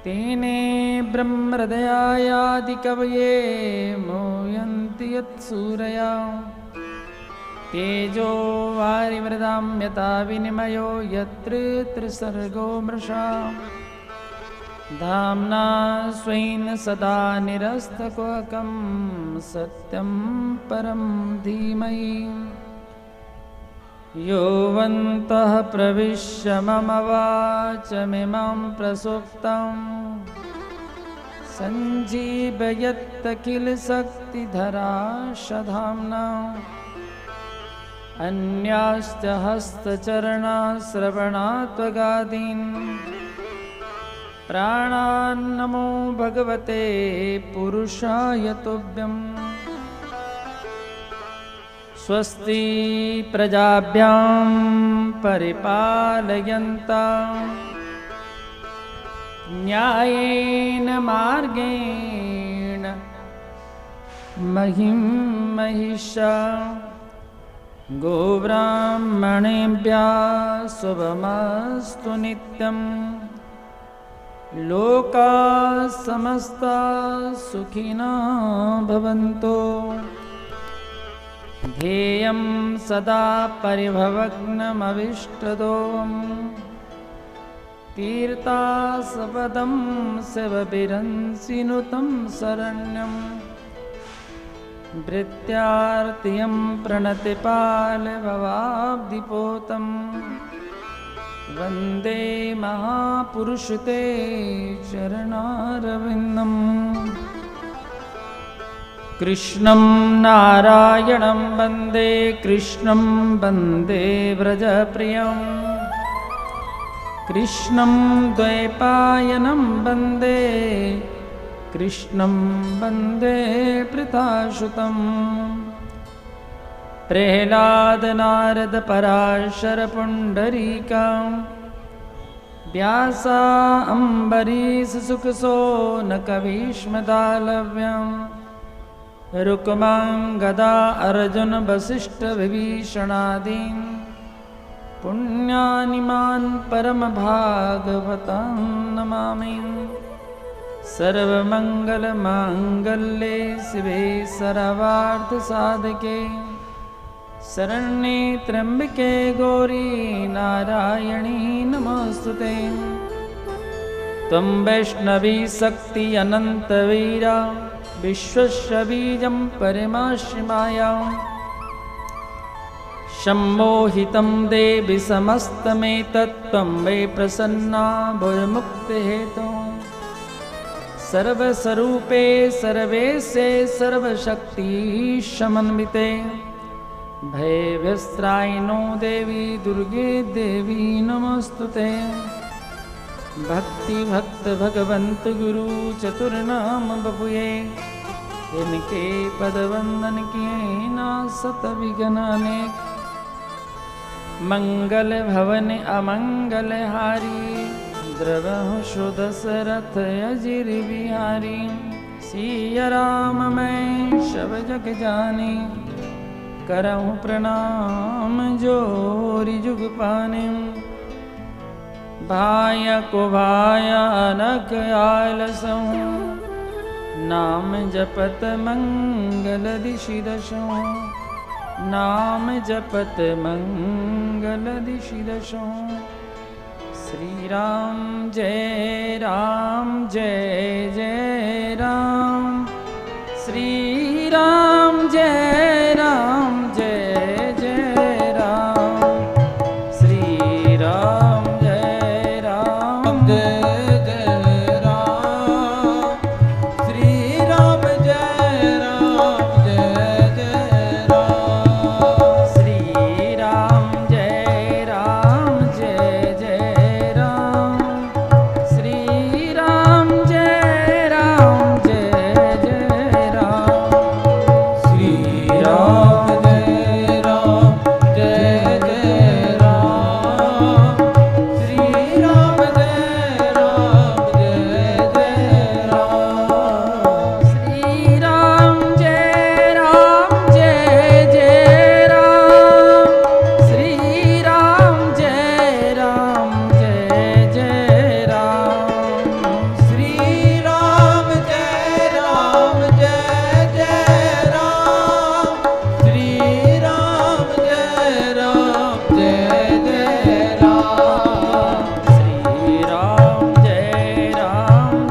तेने ब्रह्महृदयादिकवये मोयन्ति यत्सूरया तेजो वारिवृदां यथा विनिमयो यत्र त्रिसर्गो मृषा धाम्ना स्वेन सदा निरस्तकुहकं सत्यं परं धीमहि योऽन्तः प्रविश्य मम वाचमिमां प्रसुप्तं सञ्जीवयत्तकिलशक्तिधराशधाम्ना अन्याश्च हस्तचरणाश्रवणात्वगादीन् प्राणान्नमो भगवते पुरुषाय तुभ्यम् स्वस्ति प्रजाभ्यां परिपालयन्तां न्यायेन मार्गेण महिं महिषा गोब्राह्मणेभ्यः शुभमस्तु नित्यम् लोकाः समस्ताः सुखिनः भवन्तु ध्येयं सदा परिभवग्नमविष्टदोषं तीर्थास्पदं शिवभिरंसिनुतं शरण्यं भृत्यार्तियं प्रणतिपालभवाब्धिपोतं वन्दे महापुरुषते चरणारविन्दम् कृष्णं नारायणं वन्दे कृष्णं वन्दे व्रजप्रियं कृष्णं द्वैपायनं वन्दे कृष्णं वन्दे पृथासुतं प्रह्लाद नारद पराशर पुण्डरीका व्यासा अम्बरीश सुखसोनक भीष्मदालव्यम् रुक्मां गदा अर्जुन वसिष्ठ विभीषणादीन् पुण्यानिमान् परमभागवतां नमामि सर्वमङ्गलमाङ्गल्ये शिवे सर्वार्थसाधके शरण्ये त्र्यम्बके गौरी नारायणी नमोस्तुते त्वं वैष्णवी शक्ति अनन्तवीरा विश्वस्य बीजं परमाशिमाया सम्मोहितं देवि समस्तमेतत्त्वं वै प्रसन्ना भुर्मुक्तिहेतुः सर्वस्वरूपे सर्वेशे सर्वशक्तिसमन्विते भयविस्त्रायिनो देवी दुर्गे देवी नमोस्तुते भक्ति भक्त भगवंत गुरु चतुर्नाम बपुए इनके पदवंदन किए ना सत विघ्नाने मंगल भवन अमंगल हारी द्रवहु सुदशरथ अजिर बिहारी सिया राम मैं सब जग जाने करहु प्रणाम जोरि जुग पाने भाय को भाया नख आलसों नाम जपत मंगल दिशि दशों नाम जपत मंगल दिशि दशों श्री राम जय जय राम श्री राम जय जय राम श्री राम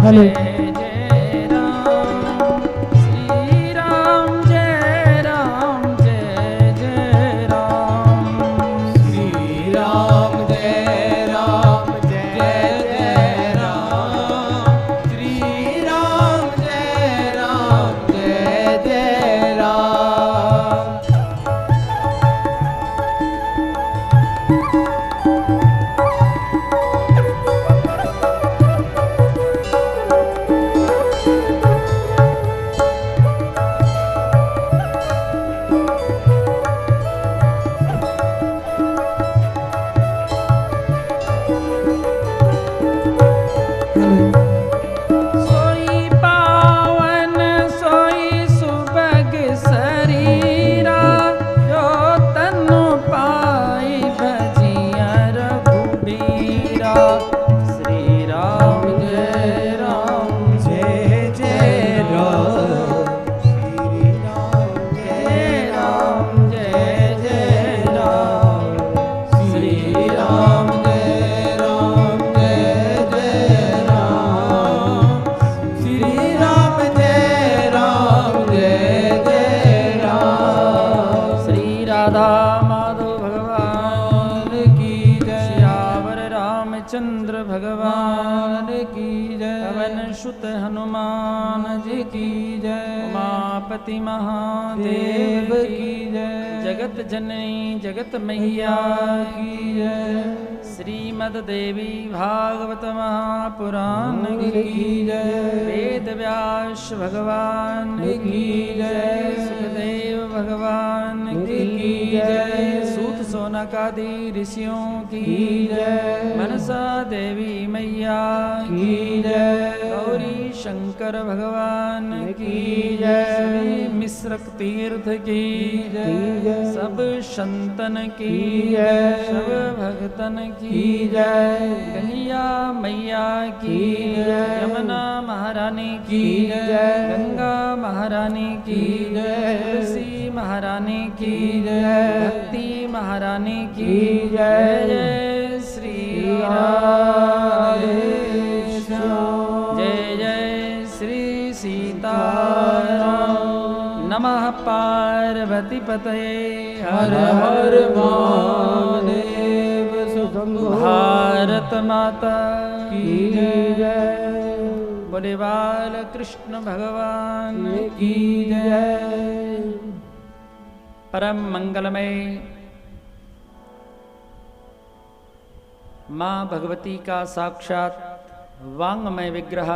हेलो जय जय राम श्री राम जय राम जय जय राम श्री राम जय राम जय जय राम श्री राम जय राम जय जय राम सोई पावन सोई सुबग शरीरा जो तनु पाई भजिया रघुबीरा श्री राम जय राम जय जय राम श्री राम जय राम जय जय राम श्री राम जय राम जय जय राम श्री राम जय राम जय जय राम श्री राधा माधव भगवान की जय श्यावर रामचंद्र भगवान की जय पवन सुत हनुमान जी की जय उमापति महादेव की जय जगत जननी जगत मैया की जय श्रीमद देवी भागवत महापुराण की जय वेद व्यास भगवान की जय सुखदेव भगवान की जय सूत सोनकादि ऋषियों की जय मनसा देवी मैया की जय गौरी शंकर भगवान की जय श्री मिश्रक तीर्थ की जय सब संतन की जय सब भक्तन की जय गंगिया मैया की जय यमुना महारानी की जय गंगा महारानी की जय तुलसी महारानी की जय भक्ति महारानी की जय जय श्री राधे श्याम जय जय श्री सीताराम नमः पार्वती पतये हर हर महादेव सुशंभो भारत माता की जय बोले बाल कृष्ण भगवान की जय परम मंगलमय माँ भगवती का साक्षात वांगमय विग्रह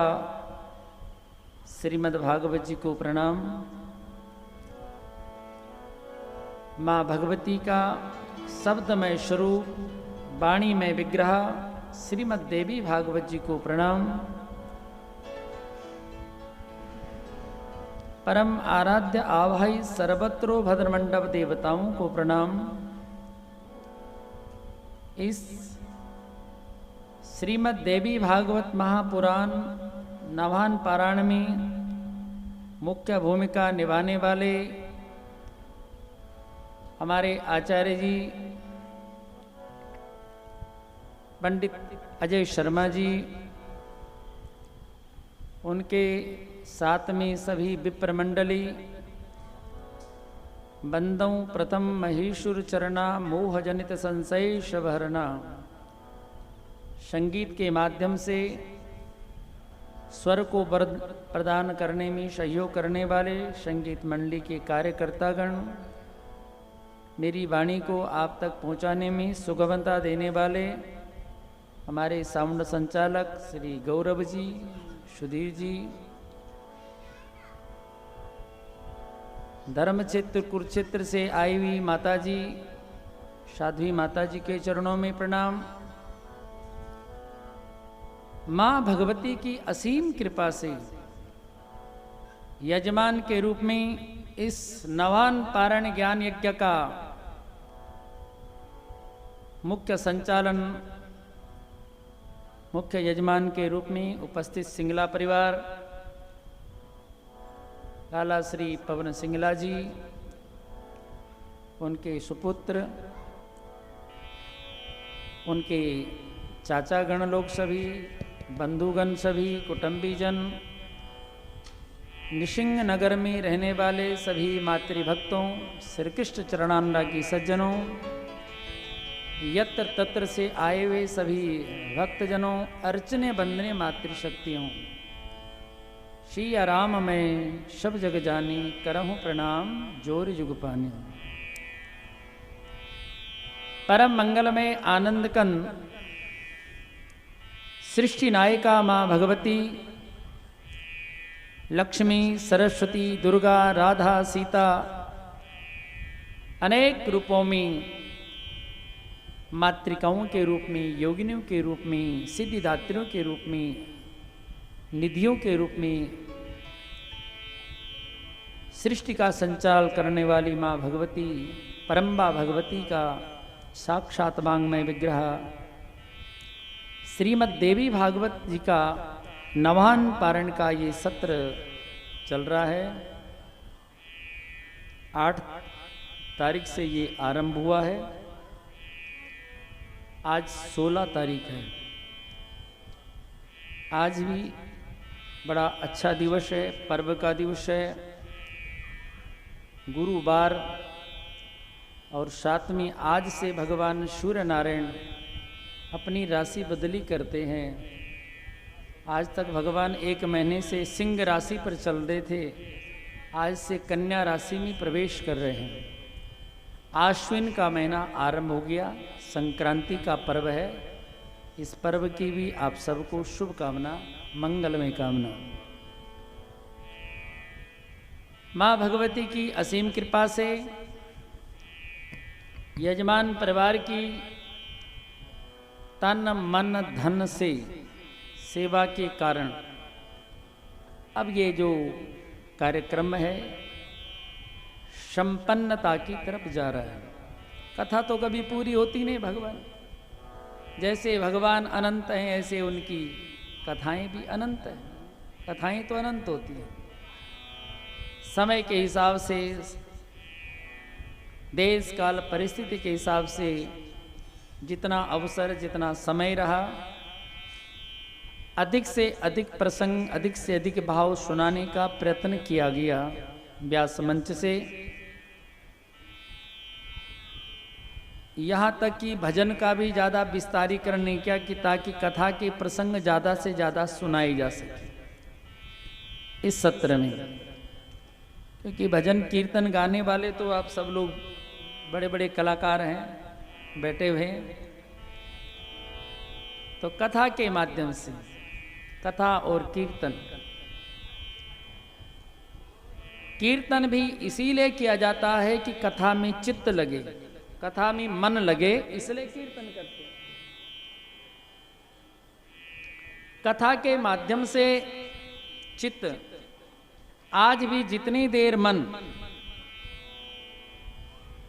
श्रीमद् भागवत जी को प्रणाम। माँ भगवती का शब्दमय स्वरूप वाणीमय विग्रह श्रीमद् देवी भागवत जी को प्रणाम। परम आराध्य आवाही सर्वत्रो भद्रमंडप देवताओं को प्रणाम। इस श्रीमद् देवी भागवत महापुराण नवान पारायण में मुख्य भूमिका निभाने वाले हमारे आचार्य जी पंडित अजय शर्मा जी, उनके साथ में सभी विप्र मंडली बंदों प्रथम महेश्वर चरणा मोह जनित संशय शभरना। संगीत के माध्यम से स्वर को प्रदान करने में सहयोग करने वाले संगीत मंडली के कार्यकर्तागण, मेरी वाणी को आप तक पहुंचाने में सुगमता देने वाले हमारे साउंड संचालक श्री गौरव जी, सुधीर जी, धर्म क्षेत्र कुरुक्षेत्र से आई हुई माता जी, साध्वी माता जी के चरणों में प्रणाम। माँ भगवती की असीम कृपा से यजमान के रूप में इस नवान पारायण ज्ञान यज्ञ का मुख्य संचालन मुख्य यजमान के रूप में उपस्थित सिंगला परिवार, लाला श्री पवन सिंगला जी, उनके सुपुत्र, उनके चाचा गण लोग सभी, बंधुगण सभी कुटुंबीजन, निशिंग नगर में रहने वाले सभी मातृभक्तों, श्री कृष्ण चरणानुरागी सज्जनों, यत्र तत्र से आए हुए सभी भक्तजनों, अर्चने बंदने मातृशक्तियों, श्री आराम में सब जग जानी, करहूँ प्रणाम जोर जुग पानी। परम मंगलमय आनंद कंद सृष्टि नायिका माँ भगवती, लक्ष्मी, सरस्वती, दुर्गा, राधा, सीता अनेक रूपों में, मातृकाओं के रूप में, योगिनियों के रूप में, सिद्धिदात्रियों के रूप में, निधियों के रूप में, सृष्टि का संचालन करने वाली माँ भगवती, परम्बा भगवती का साक्षात वांग्मय विग्रह श्रीमद् देवी भागवत जी का नवान पारण का ये सत्र चल रहा है। 8 तारीख से ये आरंभ हुआ है। आज 16 तारीख है। आज भी बड़ा अच्छा दिवस है, पर्व का दिवस है, गुरुवार, और साथ में आज से भगवान सूर्य नारायण अपनी राशि बदली करते हैं। आज तक भगवान 1 महीने से सिंह राशि पर चल रहे थे, आज से कन्या राशि में प्रवेश कर रहे हैं। आश्विन का महीना आरंभ हो गया, संक्रांति का पर्व है। इस पर्व की भी आप सबको शुभकामना, मंगलमय कामना। माँ भगवती की असीम कृपा से यजमान परिवार की तन मन धन से सेवा के कारण अब ये जो कार्यक्रम है संपन्नता की तरफ जा रहा है। कथा तो कभी पूरी होती नहीं भगवान, जैसे भगवान अनंत हैं ऐसे उनकी कथाएं भी अनंत हैं। कथाएं तो अनंत होती हैं, समय के हिसाब से, देश काल परिस्थिति के हिसाब से जितना अवसर, जितना समय रहा, अधिक से अधिक प्रसंग, अधिक से अधिक भाव सुनाने का प्रयत्न किया गया व्यास मंच से। यहाँ तक कि भजन का भी ज़्यादा विस्तारीकरण नहीं किया कि ताकि कथा के प्रसंग ज़्यादा से ज़्यादा सुनाई जा सके इस सत्र में। क्योंकि भजन कीर्तन गाने वाले तो आप सब लोग बड़े बड़े कलाकार हैं बैठे हुए, तो कथा के माध्यम से, कथा और कीर्तन, कीर्तन भी इसीलिए किया जाता है कि कथा में चित्त लगे, कथा में मन लगे, इसलिए कीर्तन करते हैं। कथा के माध्यम से चित्त, आज भी जितनी देर मन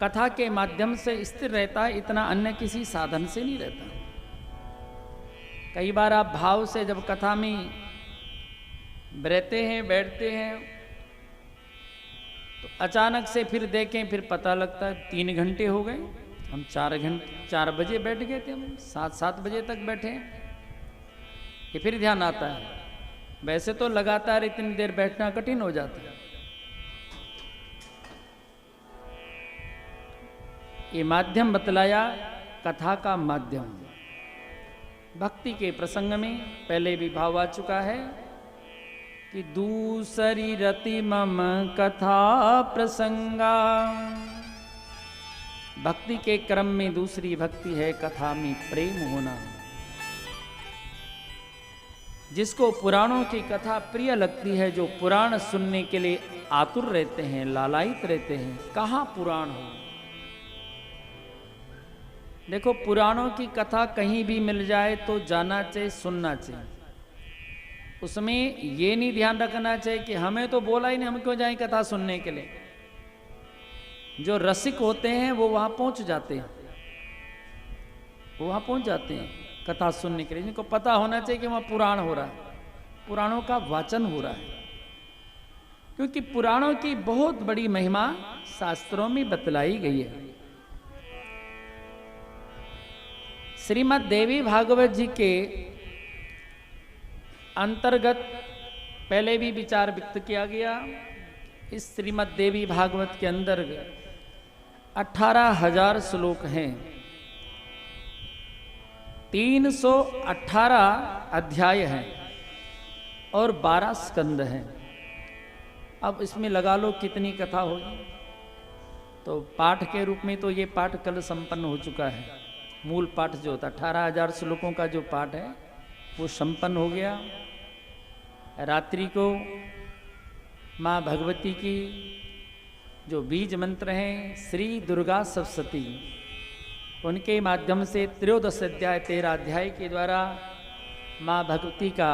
कथा के माध्यम से स्थिर रहता है, इतना अन्य किसी साधन से नहीं रहता। कई बार आप भाव से जब कथा में रहते हैं, बैठते हैं, तो अचानक से फिर देखें, फिर पता लगता है 3 घंटे हो गए, हम 4 बजे बैठ गए थे, हम 7 बजे तक बैठे। ये फिर ध्यान आता है। वैसे तो लगातार इतनी देर बैठना कठिन हो जाता है। ये माध्यम बतलाया, कथा का माध्यम। भक्ति के प्रसंग में पहले भी भाव आ चुका है कि दूसरी रति मम कथा प्रसंगा। भक्ति के क्रम में दूसरी भक्ति है कथा में प्रेम होना। जिसको पुराणों की कथा प्रिय लगती है, जो पुराण सुनने के लिए आतुर रहते हैं, लालायित रहते हैं, कहाँ पुराण हो। देखो, पुराणों की कथा कहीं भी मिल जाए तो जाना चाहिए, सुनना चाहिए। उसमें ये नहीं ध्यान रखना चाहिए कि हमें तो बोला ही नहीं, हम क्यों जाएं कथा सुनने के लिए। जो रसिक होते हैं वो वहां पहुंच जाते हैं, वो वहां पहुंच जाते हैं कथा सुनने के लिए। जिनको पता होना चाहिए कि वहां पुराण हो रहा है, पुराणों का वाचन हो रहा है, क्योंकि पुराणों की बहुत बड़ी महिमा शास्त्रों में बतलाई गई है। श्रीमद् देवी भागवत जी के अंतर्गत पहले भी विचार व्यक्त किया गया। इस श्रीमद् देवी भागवत के अंदर 18,000 श्लोक हैं, 318 अध्याय हैं और 12 स्कंद हैं। अब इसमें लगा लो कितनी कथा होगी। तो पाठ के रूप में तो ये पाठ कल संपन्न हो चुका है। मूल पाठ जो होता 18,000 श्लोकों का जो पाठ है वो संपन्न हो गया। रात्रि को माँ भगवती की जो बीज मंत्र हैं श्री दुर्गा सप्तशती, उनके माध्यम से 13 अध्याय 13 अध्याय के द्वारा माँ भगवती का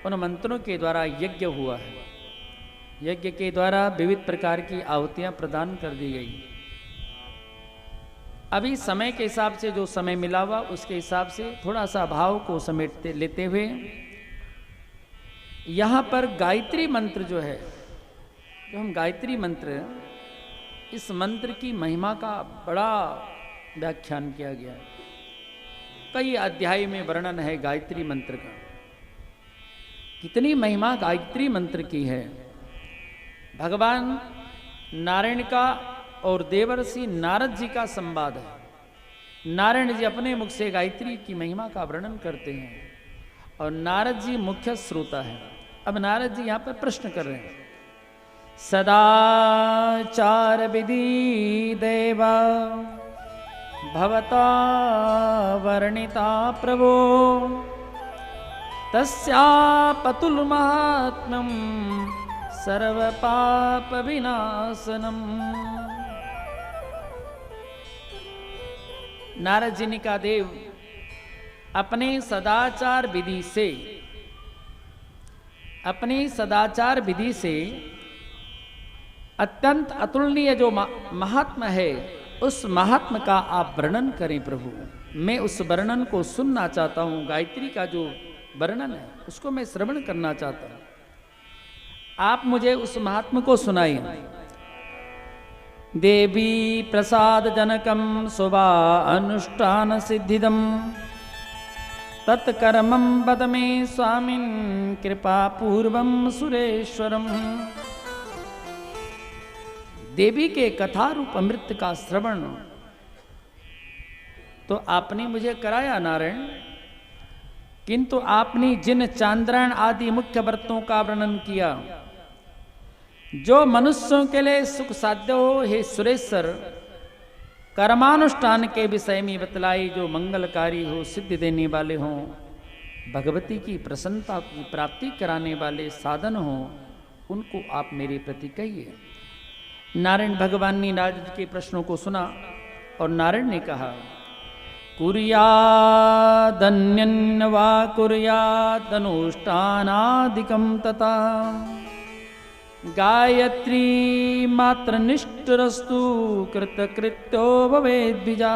उन मंत्रों के द्वारा यज्ञ हुआ है। यज्ञ के द्वारा विविध प्रकार की आहुतियां प्रदान कर दी गई। अभी समय के हिसाब से जो समय मिला हुआ उसके हिसाब से थोड़ा सा भाव को समेटते लेते हुए यहाँ पर गायत्री मंत्र जो है, जो हम गायत्री मंत्र, इस मंत्र की महिमा का बड़ा व्याख्यान किया गया है। कई अध्याय में वर्णन है गायत्री मंत्र का। कितनी महिमा गायत्री मंत्र की है। भगवान नारायण का और देवर्षि नारद जी का संवाद है। नारायण जी अपने मुख से गायत्री की महिमा का वर्णन करते हैं और नारद जी मुख्य श्रोता है। अब नारद जी यहाँ पर प्रश्न कर रहे हैं। सदाचार विधि देवा भवता वर्णिता प्रभो तस्या पतुल महात्म्यम सर्व पाप विनाशनम। नारद जी ने कहा, देव अपने सदाचार विधि से, अपनी सदाचार विधि से अत्यंत अतुलनीय जो महात्मा है उस महात्मा का आप वर्णन करें प्रभु। मैं उस वर्णन को सुनना चाहता हूँ। गायत्री का जो वर्णन है उसको मैं श्रवण करना चाहता हूँ। आप मुझे उस महात्मा को सुनाइए। देवी प्रसाद जनकम शुभा अनुष्ठान सिद्धिदम तत्कर्मं वद मे स्वामिन् कृपा पूर्वम सुरेश्वरम। देवी के कथा रूप अमृत का श्रवण तो आपने मुझे कराया नारायण, किंतु आपने जिन चांद्रायण आदि मुख्य व्रतों का वर्णन किया जो मनुष्यों के लिए सुख साध्य हो, हे सुरेश्वर, कर्मानुष्ठान के विषय में बतलाई जो मंगलकारी हो, सिद्धि देने वाले हों, भगवती की प्रसन्नता की प्राप्ति कराने वाले साधन हों, उनको आप मेरे प्रति कहिए। नारायण भगवान ने नारद के प्रश्नों को सुना और नारायण ने कहा, कुर्यादन्यन्न वा कुर्यादनुष्ठानादिकं तथा गायत्री मात्र निष्ठरस्तु कृतकृत्यो भवेद्विजा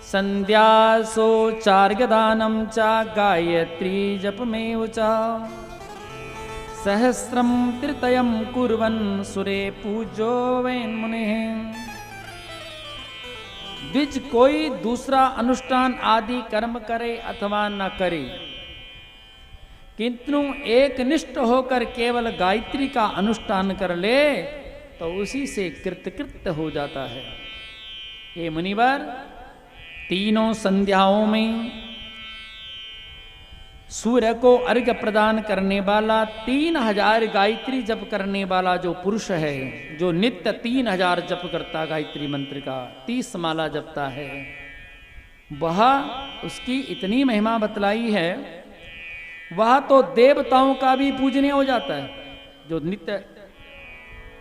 संध्यासोचार्घदानं च गायत्री जपमेव च सहस्रं त्रितयं कुर्वन् सुरे पूज्यो वैन्मुनेः। द्विज कोई दूसरा अनुष्ठान आदि कर्म करे अथवा न करे, किंतु एक निष्ठ होकर केवल गायत्री का अनुष्ठान कर ले तो उसी से कृतकृत्य हो जाता है। हे मुनिवर, तीनों संध्याओं में सूर्य को अर्घ्य प्रदान करने वाला 3000 गायत्री जप करने वाला जो पुरुष है, जो नित्य 3000 जप करता गायत्री मंत्र का, 30 माला जपता है, वह उसकी इतनी महिमा बतलाई है, वह तो देवताओं का भी पूजनीय हो जाता है जो नित्य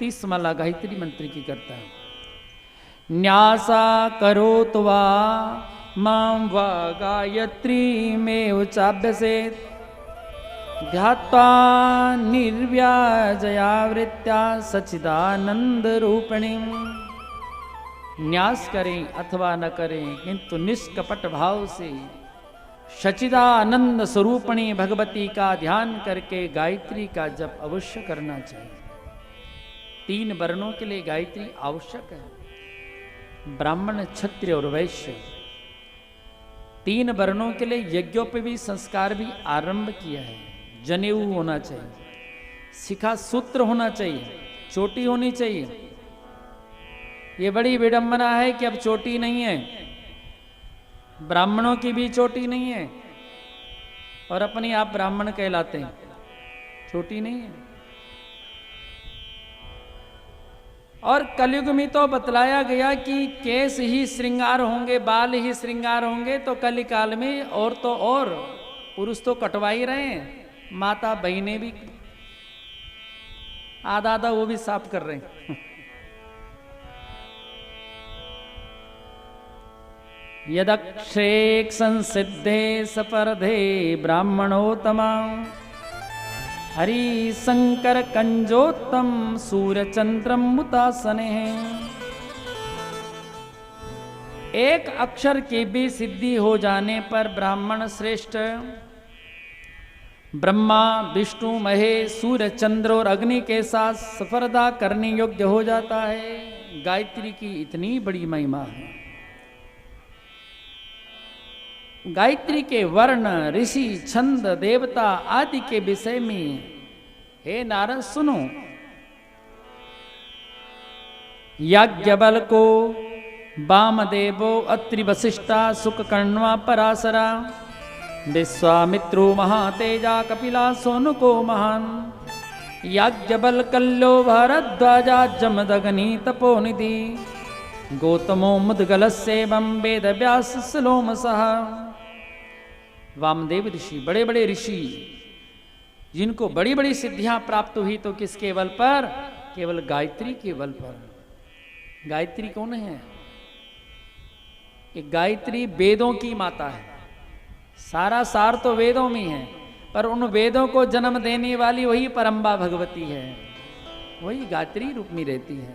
30 माला गायत्री मंत्र की करता है। न्यासा करो तो वा मां वा गायत्री में उचाभ्यसेत ध्यात्वा निर्व्याजयावृत्या सच्चिदानंद रूपिणी। न्यास करें अथवा न करें, किंतु निष्कपट भाव से सच्चिदानंद स्वरूपिणी भगवती का ध्यान करके गायत्री का जप अवश्य करना चाहिए। 3 वर्णों के लिए गायत्री आवश्यक है, ब्राह्मण, क्षत्रिय और वैश्य। 3 वर्णों के लिए यज्ञोपवी संस्कार भी आरंभ किया है। जनेऊ होना चाहिए, शिखा सूत्र होना चाहिए, चोटी होनी चाहिए। ये बड़ी विडंबना है कि अब चोटी नहीं है, ब्राह्मणों की भी चोटी नहीं है और अपने आप ब्राह्मण कहलाते हैं, चोटी नहीं है। और कलयुग में तो बतलाया गया कि केस ही श्रृंगार होंगे, बाल ही श्रृंगार होंगे, तो कलिकाल में और तो और पुरुष तो कटवा ही रहे हैं, माता बहनें भी आधा आधा वो भी साफ कर रहे हैं। यदक्षेक संसिद्धे सपर्धे ब्राह्मणोत्तमा हरि शंकर कंजोत्तम सूर्य चंद्रम मुतासने। एक अक्षर की भी सिद्धि हो जाने पर ब्राह्मण श्रेष्ठ ब्रह्मा विष्णु महेश सूर्य चंद्र और अग्नि के साथ स्पर्धा करने योग्य हो जाता है। गायत्री की इतनी बड़ी महिमा है। गायत्री के वर्ण ऋषि छंद देवता आदि के विषय में हे नारद सुनो। याज्ञवल्क्य को वामदेवो अत्रि वसिष्ठा सुककर्ण्वा पराशरा विश्वामित्रो महातेजा कपिला सोनुको महान याज्ञवल्क्यो भारद्वाजा जमदग्नि तपोनिधि गौतमो मुद्गलस्येवं वेदव्यास श्लोमसः। वामदेव ऋषि बड़े बड़े ऋषि जिनको बड़ी बड़ी सिद्धियां प्राप्त हुई तो किसके बल पर? केवल गायत्री के बल पर। गायत्री कौन है? एक गायत्री वेदों की माता है। सारा सार तो वेदों में है, पर उन वेदों को जन्म देने वाली वही परम्बा भगवती है, वही गायत्री रूप में रहती है।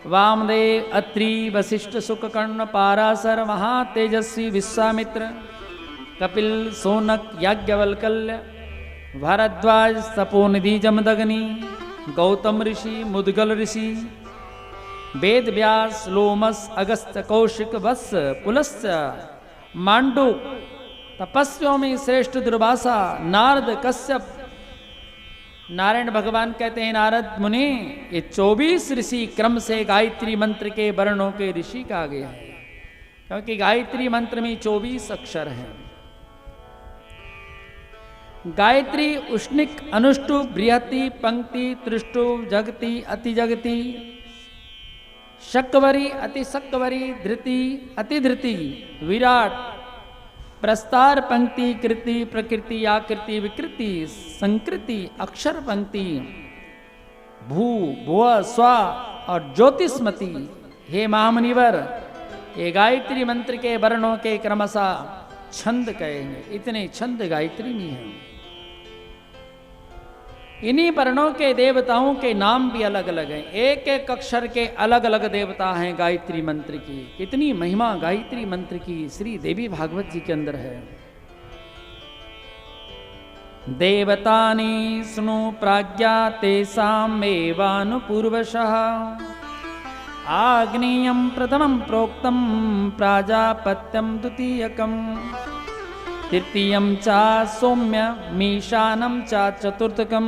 वामदेव अत्रि वशिष्ठ सुककर्ण पाराशर महातेजस्वी विश्वामित्र कपिल सोनक याज्ञवल्क्य भारद्वाज तपोनिधि जमदग्नि गौतम ऋषि मुद्गल ऋषि वेद व्यास लोमस अगस्त्य कौशिक वत्स पुलस्त्य मांडुक तपस्वियों में श्रेष्ठ दुर्वासा नारद कश्यप। नारायण भगवान कहते हैं नारद मुनि ये 24 ऋषि क्रम से गायत्री मंत्र के वर्णों के ऋषि कहा गया है, क्योंकि गायत्री मंत्र में 24 अक्षर हैं। गायत्री उष्णिक अनुष्टुप बृहति पंक्ति त्रिष्टुप जगति अति जगति शक्वरी अति शक्वरी धृति अति धृति विराट प्रस्तार पंक्ति कृति प्रकृति आकृति विकृति संकृति अक्षर पंक्ति भू भुव स्व और ज्योतिष्मति। हे महामुनिवर ये गायत्री मंत्र के वर्णों के क्रमशः छंद कहेंगे, इतने छंद गायत्री में हैं। इन्हीं वर्णों के देवताओं के नाम भी अलग अलग हैं। एक एक अक्षर के अलग अलग देवता हैं गायत्री मंत्र की। कितनी महिमा गायत्री मंत्र की श्री देवी भागवत जी के अंदर है। देवतानि स्नु प्राज्ञा तेषाम् एवानुपूर्वशः आग्नेयं प्रथमं प्रोक्तं प्राजापत्यं द्वितीयकम् तृतीयं च सौम्यमीशानं च चतुर्थकं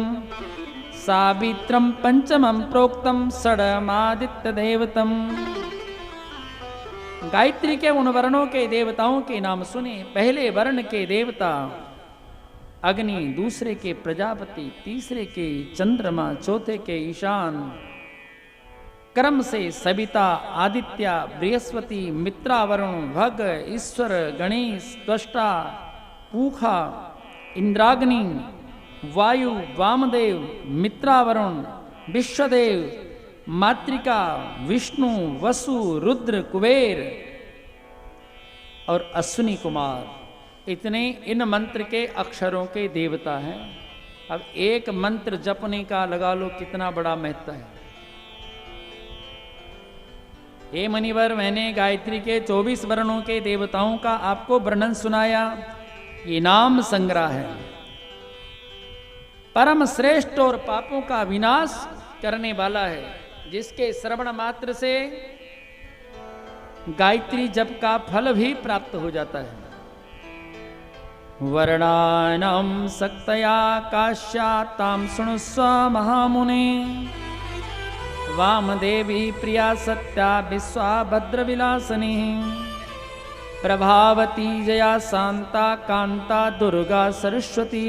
सावित्रं पंचमं प्रोक्तं षडमादित्यदेवतम्। गायत्री के उन वर्णों के देवताओं के नाम सुने। पहले वर्ण के देवता अग्नि, दूसरे के प्रजापति, तीसरे के चंद्रमा, चौथे के ईशान, क्रम से सविता, आदित्य, बृहस्पति, मित्रा, वरुण, भग, ईश्वर, गणेश, त्वष्टा, पूखा, इंद्राग्नि, वायु, वामदेव, मित्रा, वरुण, विश्वदेव, मातृका, विष्णु, वसु, रुद्र, कुबेर और अश्विनी कुमार। इतने इन मंत्र के अक्षरों के देवता हैं। अब एक मंत्र जपने का लगा लो कितना बड़ा महत्व है। हे मुनिवर मैंने गायत्री के 24 वर्णों के देवताओं का आपको वर्णन सुनाया। ये नाम संग्रह है, परम श्रेष्ठ और पापों का विनाश करने वाला है, जिसके श्रवण मात्र से गायत्री जप का फल भी प्राप्त हो जाता है। वर्णानां सक्तया काश्यातां शृणुस्व महामुने। वामदेवी प्रिया सत्या विश्वाभद्रविलासिनी। प्रभावती जया शांता कांता दुर्गा सरस्वती।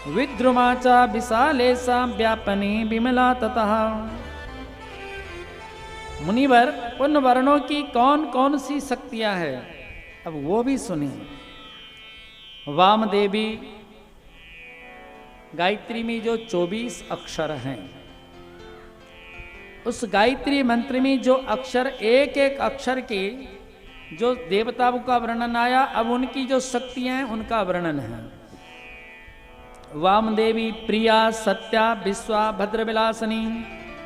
विद्रुमा च विशालेशा व्यापनी विमला ततः। मुनिवर, उन वर्णों की कौन कौन सी शक्तियां हैं, अब वो भी सुनिए। वामदेवी, गायत्री में जो 24 अक्षर हैं, उस गायत्री मंत्र में जो अक्षर, एक एक अक्षर के जो देवताओं का वर्णन आया, अब उनकी जो शक्तियां हैं उनका वर्णन है। वामदेवी प्रिया सत्या विश्वा भद्रविलासिनी।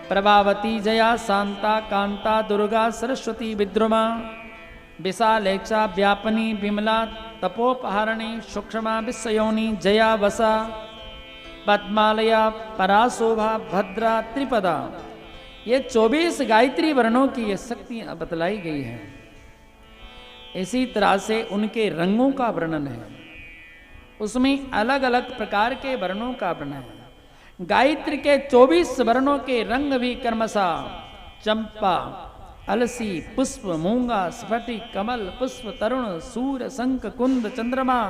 प्रभावती जया शांता कांता दुर्गा सरस्वती। विद्रुमा विशालेक्षा व्यापनी विमला तपोपहारिणी। सूक्ष्मा विश्वयोनि जया वसा। पद्मालया पराशोभा भद्रा त्रिपदा। ये 24 गायत्री वर्णों की ये शक्तियां बतलाई गई हैं। इसी तरह से उनके रंगों का वर्णन है, उसमें अलग अलग प्रकार के वर्णों का वर्णन है। गायत्री के 24 वर्णों के रंग भी क्रमशः चंपा, अलसी, पुष्प, मूंगा, स्फटिक, कमल, पुष्प, तरुण, सूर्य, शंख, कुंद, चंद्रमा,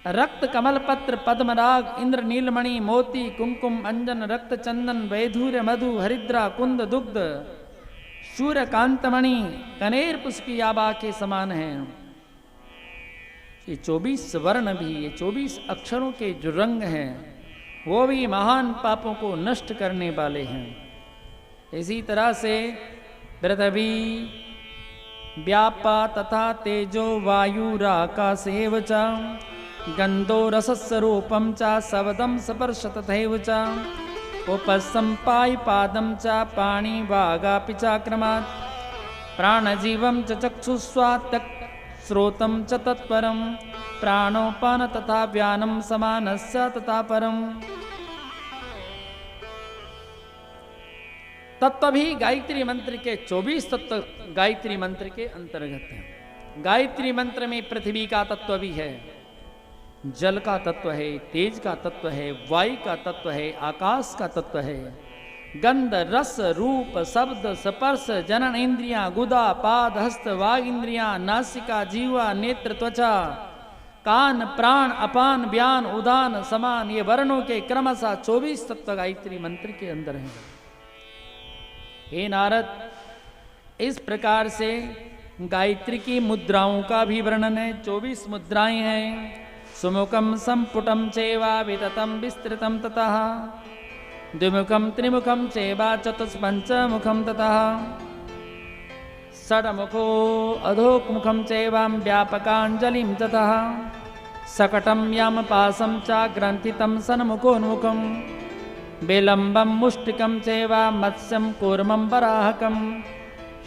रक्त, कमल पत्र, पद्मराग, इंद्र, नीलमणि, मोती, कुंकुम, अंजन, रक्त, चंदन, वैधूर्य, मधु, हरिद्रा, कुंद, दुग्ध, सूर्यकांतमणि, कनेर पुष्प की आभा के समान हैं। ये 24 वर्ण भी, ये 24 अक्षरों के जो रंग हैं, वो भी महान पापों को नष्ट करने वाले हैं। इसी तरह से पृथ्वी, व्यापा तथा तेजो वायुराकाशेव च। गंधो रसस्य रूपं च शब्दं स्पर्श तथैव च। उपसंपायिपादं च पाणि वागापि चाक्रमात्। प्राणजीवं च चक्षुस्वात् श्रोतं च तत्परं। प्राणोपान तथा व्यानं समानस्य तथा परम। तत्व भी गायत्री मंत्र के 24 तत्व गायत्री मंत्र के अंतर्गत हैं। गायत्री मंत्र में पृथ्वी का तत्व भी है, जल का तत्व है, तेज का तत्व है, वायु का तत्व है, आकाश का तत्व है। गंध, रस, रूप, शब्द, स्पर्श, जनन इंद्रियां, गुदा, पाद, हस्त, वाग इंद्रियां, नासिका, जीवा, नेत्र, त्वचा, कान, प्राण, अपान, व्यान, उदान, समान, ये वर्णों के क्रमशः 24 तत्व गायत्री मंत्र के अंदर हैं। हे नारद, इस प्रकार से गायत्री की मुद्राओं का भी वर्णन है। 24 मुद्राएं हैं। सुमुखम संपुटम चैवा विततम विस्तृतम ततः। द्विमुखम त्रिमुखम चैवा चतुष्पंचमुखम ततः। षड्मुखो अधोमुखम चैवां व्यापकांजलिं ततः। सकटं यामपासं च ग्रंथितं सन्मुखोन्मुखं। विलम्बं मुष्टिकं चैव मत्स्यं कूर्मं वराहकं।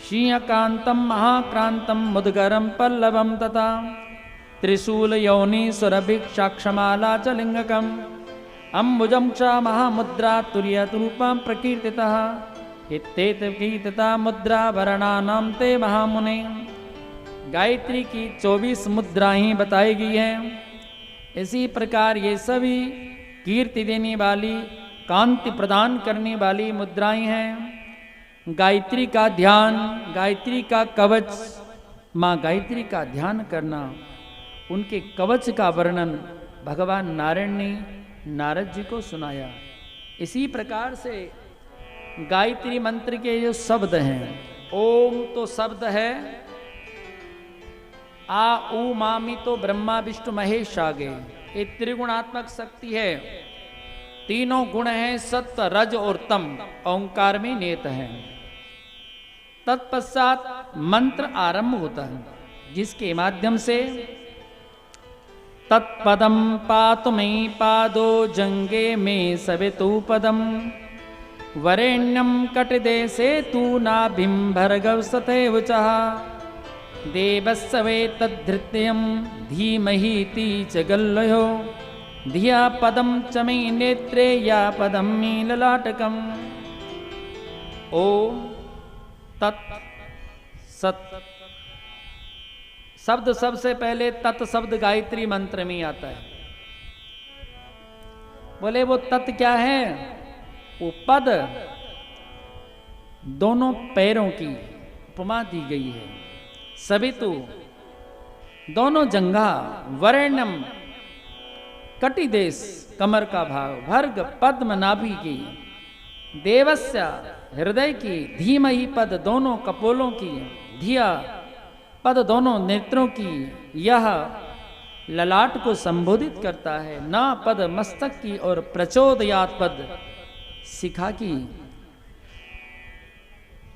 सिंहकान्तं महाक्रान्तं मुद्गरं पल्लवं तथा। त्रिशूलयोनि सुरभिक्षाक्षमाला च लिङ्गकम्। अम्बुजं च महामुद्रा तुर्यरूपं प्रकीर्तितः। इत्येतकीर्तिता मुद्रा वर्णानां ते महामुने। गायत्री की 24 मुद्राएं बताई गई हैं। इसी प्रकार ये सभी कीर्ति देने वाली, कांति प्रदान करने वाली मुद्राएं हैं। गायत्री का ध्यान, गायत्री का कवच, माँ गायत्री का ध्यान करना, उनके कवच का वर्णन भगवान नारायण ने नारद जी को सुनाया। इसी प्रकार से गायत्री मंत्र के जो शब्द हैं, ओम तो शब्द है, आ ऊ मामी तो ब्रह्मा विष्णु महेश आ गए। ये त्रिगुणात्मक शक्ति है। तीनों गुण हैं, सत्व, रज और तम, ओंकार में नियत है। तत्पश्चात मंत्र आरंभ होता है, जिसके माध्यम से तत्पदम पातु मयि पादो जंगे में सवितु पदम। वरेण्यं कटिदेशे तु नाभिं भर्गव सतैव चः। देवस्य वै तद्धृत्यं धीमहीति च गल्लयो। धिया पदं च मे नेत्रे या पदं मे ललाटकम्। ओम तत् सत् शब्द सबसे पहले तत् शब्द गायत्री मंत्र में आता है। बोले वो तत् क्या है? वो पद, दोनों पैरों की उपमा दी गई है। सवितु दोनों जंघा, वरेण्यम कटिदेश कमर का भाग, भर्ग पद्म नाभि की, देवस्य हृदय की, धीमहि पद दोनों कपोलों की, धिया पद दोनों नेत्रों की। यह ललाट को संबोधित करता है। न पद मस्तक की और प्रचोदयात पद शिखा की।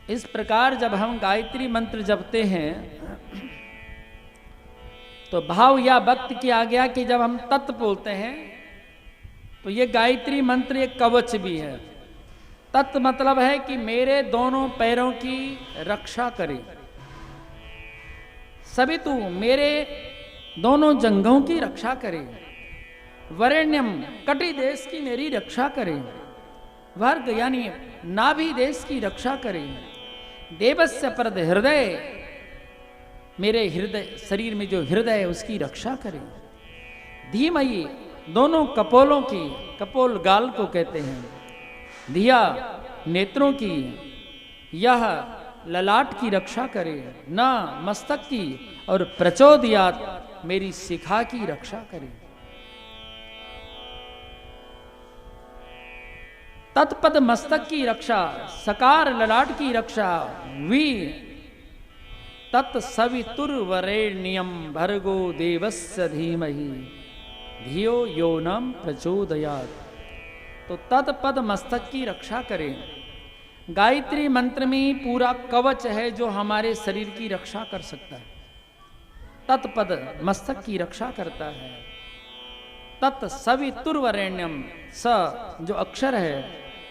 इस प्रकार जब हम गायत्री मंत्र जपते हैं तो भाव या वक्त किया गया कि जब हम तत् बोलते हैं तो ये गायत्री मंत्र एक कवच भी है। तत् मतलब है कि मेरे दोनों पैरों की रक्षा करे। सवितु मेरे दोनों जंघों की रक्षा करे। वरेण्यम कटि देश की मेरी रक्षा करे। वर्ग यानी नाभि देश की रक्षा करे। देवस्य परद हृदय, मेरे हृदय शरीर में जो हृदय है उसकी रक्षा करे। धीमयी दोनों कपोलों की, कपोल गाल को कहते हैं, धिया नेत्रों की, यह ललाट की रक्षा करे। न मस्तक की और प्रचोदयात मेरी शिखा की रक्षा करे। तत्पद मस्तक की रक्षा, सकार ललाट की रक्षा। वी तत्सवितुर्वरेण्यम भर्गो देवस्य धीमहि धियो यो न प्रचोदयात्। तो तत्पद मस्तक की रक्षा करें। गायत्री मंत्र में पूरा कवच है जो हमारे शरीर की रक्षा कर सकता है। तत्पद मस्तक की रक्षा करता है। तत्सवितुर्वरेण्यम, स जो अक्षर है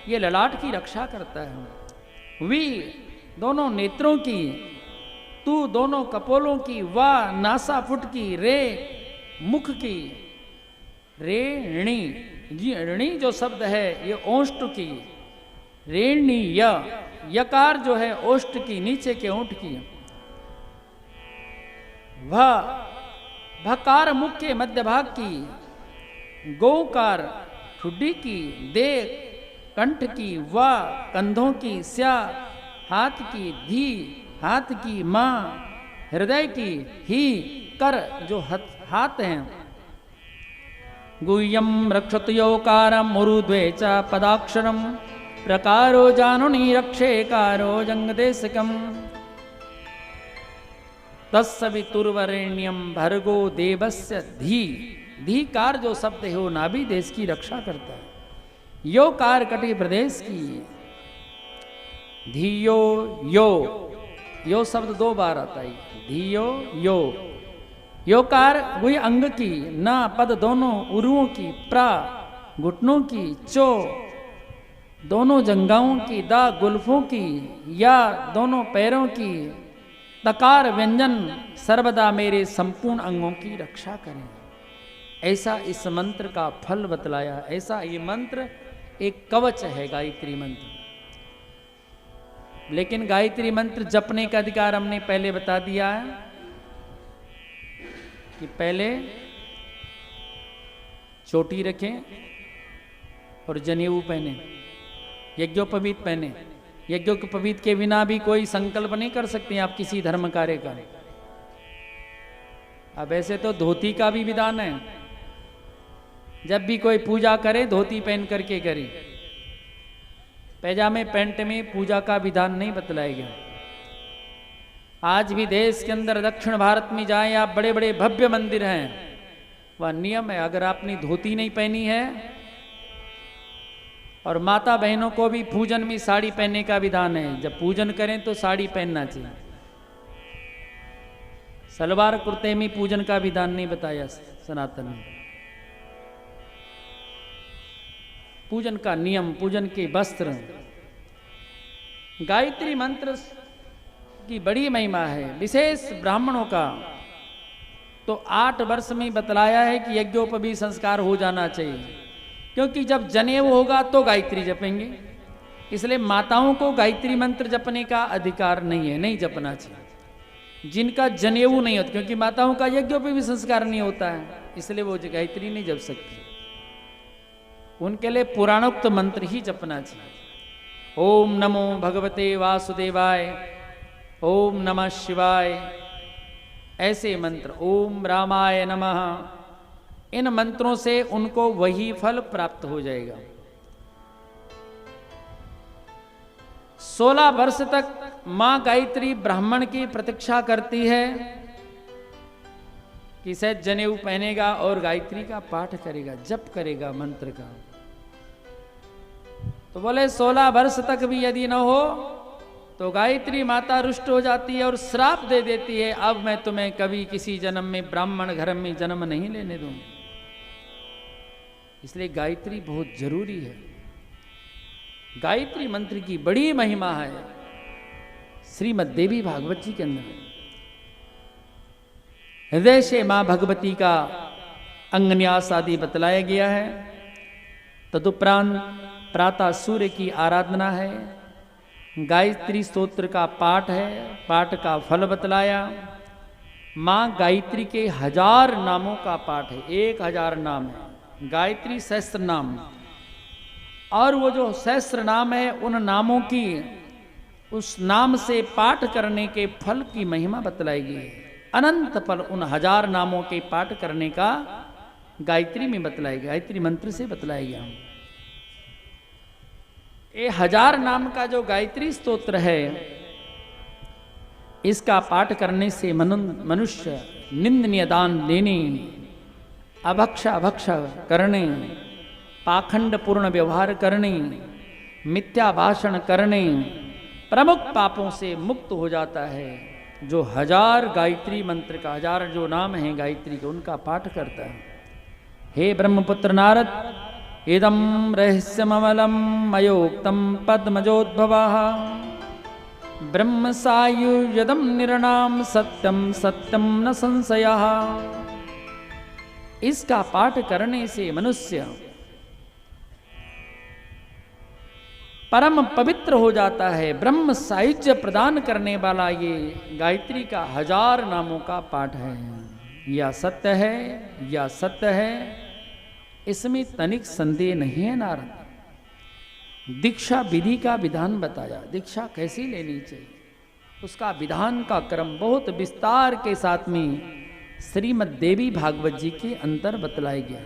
ये ललाट की रक्षा करता है। वी दोनों नेत्रों की, तू दोनों कपोलों की, वा नासापुट की, रे मुख की, रे ऋणी, ऋणी जो शब्द है ये ओष्ठ की, रेणी यकार जो है ओष्ठ की, नीचे के ओंठ की। भकार मुख के मध्य भाग की, गोकार ठुड्डी की, दे कंठ की, वा कंधों की, स्या हाथ की, धी हाथ की, मां हृदय की, ही कर जो हाथ हैं। गुह्यम रक्षतु योकारम मुरुद्वे च पदाक्षरम प्रकारो जानुनी रक्षेकारो जंगदेशकम तत्सवितुर्वरेण्यम भर्गो देवस्य धी। धीकार जो शब्द है वो नाभि देश की रक्षा करता है। योकार कटि प्रदेश की, धियो यो शब्द 2 बार आता है। धियो योकार वही अंग की, ना पद दोनों उरुओं की, प्रा घुटनों की, चो दोनों जंघाओं की, दा गुल्फों की, या दोनों पैरों की, तकार व्यंजन सर्वदा मेरे संपूर्ण अंगों की रक्षा करें। ऐसा इस मंत्र का फल बतलाया। ऐसा ये मंत्र एक कवच है गायत्री मंत्र। लेकिन गायत्री मंत्र जपने का अधिकार हमने पहले बता दिया है कि पहले चोटी रखें और जनेऊ पहने, यज्ञोपवीत पहने। यज्ञोपवीत के बिना भी कोई संकल्प नहीं कर सकते आप किसी धर्म कार्य का। अब ऐसे तो धोती का भी विधान है, जब भी कोई पूजा करे धोती पहन करके करे। पैजामे पैंट में पूजा का विधान नहीं बतलाया गया। आज भी देश के अंदर दक्षिण भारत में जाएं आप, बड़े बड़े भव्य मंदिर हैं, वह नियम है अगर आपने धोती नहीं पहनी है, और माता बहनों को भी पूजन में साड़ी पहनने का विधान है। जब पूजन करें तो साड़ी पहनना चाहिए। सलवार कुर्ते में पूजन का विधान नहीं बताया सनातन में। पूजन का नियम, पूजन के वस्त्र। गायत्री मंत्र की बड़ी महिमा है, विशेष ब्राह्मणों का तो 8 वर्ष में बतलाया है कि यज्ञोपवीत संस्कार हो जाना चाहिए, क्योंकि जब जनेऊ होगा तो गायत्री जपेंगे। इसलिए माताओं को गायत्री मंत्र जपने का अधिकार नहीं है, नहीं जपना चाहिए। जिनका जनेऊ नहीं होता, क्योंकि माताओं का यज्ञों पे भी संस्कार नहीं होता है, इसलिए वो गायत्री नहीं जप सकती। उनके लिए पुराणोक्त मंत्र ही जपना चाहिए। ओम नमो भगवते वासुदेवाय, ओम नमः शिवाय, ऐसे मंत्र, ओम रामाय नमः, इन मंत्रों से उनको वही फल प्राप्त हो जाएगा। 16 वर्ष तक मां गायत्री ब्राह्मण की प्रतीक्षा करती है कि शायद जनेऊ पहनेगा और गायत्री का पाठ करेगा, जप करेगा मंत्र का। तो बोले 16 वर्ष तक भी यदि न हो तो गायत्री माता रुष्ट हो जाती है और श्राप दे देती है, अब मैं तुम्हें कभी किसी जन्म में ब्राह्मण घर में जन्म नहीं लेने दूंगी। इसलिए गायत्री बहुत जरूरी है। गायत्री मंत्र की बड़ी महिमा है श्रीमद् देवी भागवत जी के अंदर। हृदय से मां भगवती का अंगन्यास आदि बतलाया गया है। तदुपरांत प्रातः सूर्य की आराधना है, गायत्री स्तोत्र का पाठ है, पाठ का फल बतलाया। मां गायत्री के 1000 नामों का पाठ है, 1000 नाम है, गायत्री सहस्त्र नाम। और वो जो सहस्त्र नाम है, उन नामों की, उस नाम से पाठ करने के फल की महिमा बतलाई गई है। अनंत फल उन 1000 नामों के पाठ करने का गायत्री में बतलाया गया, गायत्री मंत्र से बतलाया गया। ये 1000 नाम का जो गायत्री स्तोत्र है, इसका पाठ करने से मनुष्य निंदनीय दान देने, अभक्ष अभक्ष करने, पाखंड पूर्ण व्यवहार करने, मिथ्या भाषण करने, प्रमुख पापों से मुक्त हो जाता है। जो 1000 गायत्री मंत्र का, 1000 जो नाम है गायत्री के, उनका पाठ करता है। हे ब्रह्मपुत्र नारद, इदं रहस्यममलं मयोक्तं पद्मजोद्भवः, ब्रह्म सायुज्यदं निर्णाम सत्यम सत्यम न संशयः। इसका पाठ करने से मनुष्य परम पवित्र हो जाता है। ब्रह्म सायुज्य प्रदान करने वाला ये गायत्री का 1000 नामों का पाठ है। या सत्य है, या सत्य है, इसमें तनिक संदेह नहीं है। नारद दीक्षा विधि का विधान बताया, दीक्षा कैसी लेनी चाहिए, उसका विधान का क्रम बहुत विस्तार के साथ में श्रीमद् देवी भागवत जी के अंतर बतलाया गया।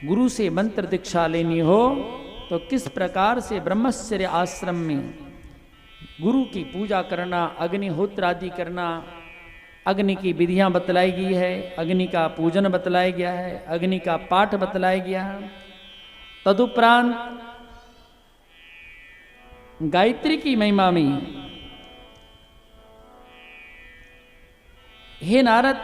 गुरु से मंत्र दीक्षा लेनी हो तो किस प्रकार से ब्रह्मचर्य आश्रम में गुरु की पूजा करना, अग्निहोत्र आदि करना, अग्नि की विधियां बतलाई गई है, अग्नि का पूजन बतलाया गया है, अग्नि का पाठ बतलाया गया है। तदुपरांत गायत्री की महिमा में, हे नारद,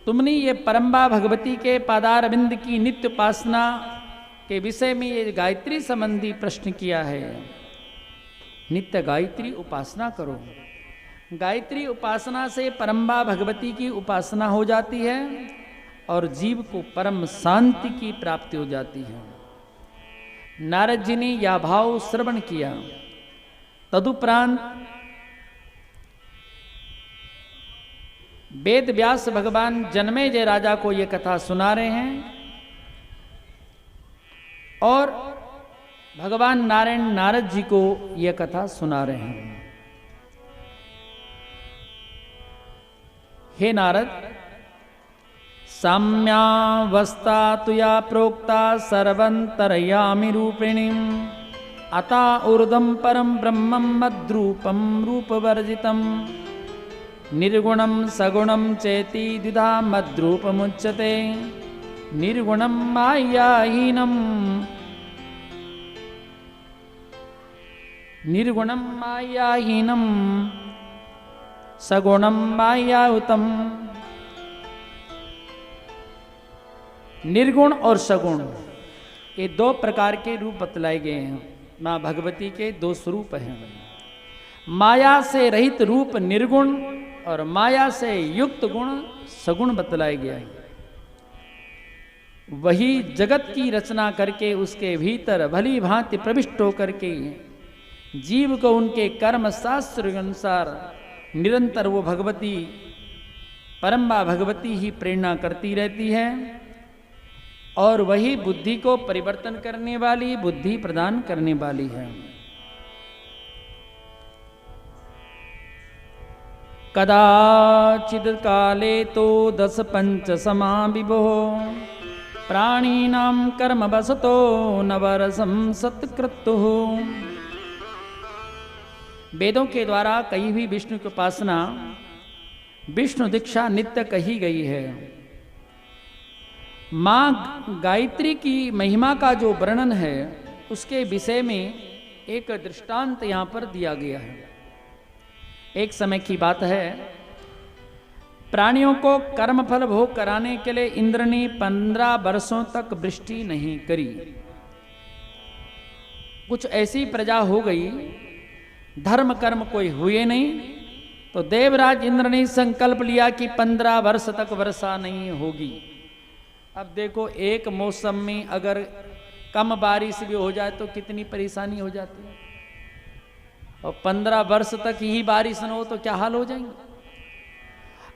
तुमने ये परम्बा भगवती के पादारविंद की नित्य उपासना के विषय में ये गायत्री संबंधी प्रश्न किया है। नित्य गायत्री उपासना करो। गायत्री उपासना से परम्बा भगवती की उपासना हो जाती है और जीव को परम शांति की प्राप्ति हो जाती है। नारद जी ने यह भाव श्रवण किया। तदुपरांत वेद व्यास भगवान जनमेजय राजा को यह कथा सुना रहे हैं और भगवान नारायण नारद जी को यह कथा सुना रहे हैं। हे नारद, साम्यावस्था तुया प्रोक्ता सर्वंतरयामि रूपिणीम्, अता ऊर्ध्वं परम ब्रह्मं मद्रूपं रूपवर्जितं, निर्गुणं सगुणं चेति द्विधा मद्रूपमुच्यते, निर्गुणं मायाहीनं, निर्गुणं मायाहीनं, सगुणं मायाहुतम्। निर्गुण और सगुण ये 2 प्रकार के रूप बतलाए गए हैं। मां भगवती के 2 स्वरूप हैं। माया से रहित रूप निर्गुण और माया से युक्त गुण सगुण बतलाया गया है। वही जगत की रचना करके उसके भीतर भली भांति प्रविष्ट होकर के जीव को उनके कर्म शास्त्र के अनुसार निरंतर वो भगवती परम्बा भगवती ही प्रेरणा करती रहती है और वही बुद्धि को परिवर्तन करने वाली, बुद्धि प्रदान करने वाली है। कदाचिद काले तो 10 पंच समा विभो प्राणीनां कर्म बसतो नवरसम सत्कृतु। वेदों के द्वारा कही हुई विष्णु की उपासना, विष्णु दीक्षा नित्य कही गई है। मां गायत्री की महिमा का जो वर्णन है उसके विषय में एक दृष्टांत यहां पर दिया गया है। एक समय की बात है, प्राणियों को कर्मफल भोग कराने के लिए इंद्र ने 15 वर्षों तक वृष्टि नहीं करी। कुछ ऐसी प्रजा हो गई, धर्म कर्म कोई हुए नहीं, तो देवराज इंद्र ने संकल्प लिया कि 15 वर्ष तक वर्षा नहीं होगी। अब देखो, एक मौसम में अगर कम बारिश भी हो जाए तो कितनी परेशानी हो जाती है, और 15 वर्ष तक ही बारिश न हो तो क्या हाल हो जाएंगे।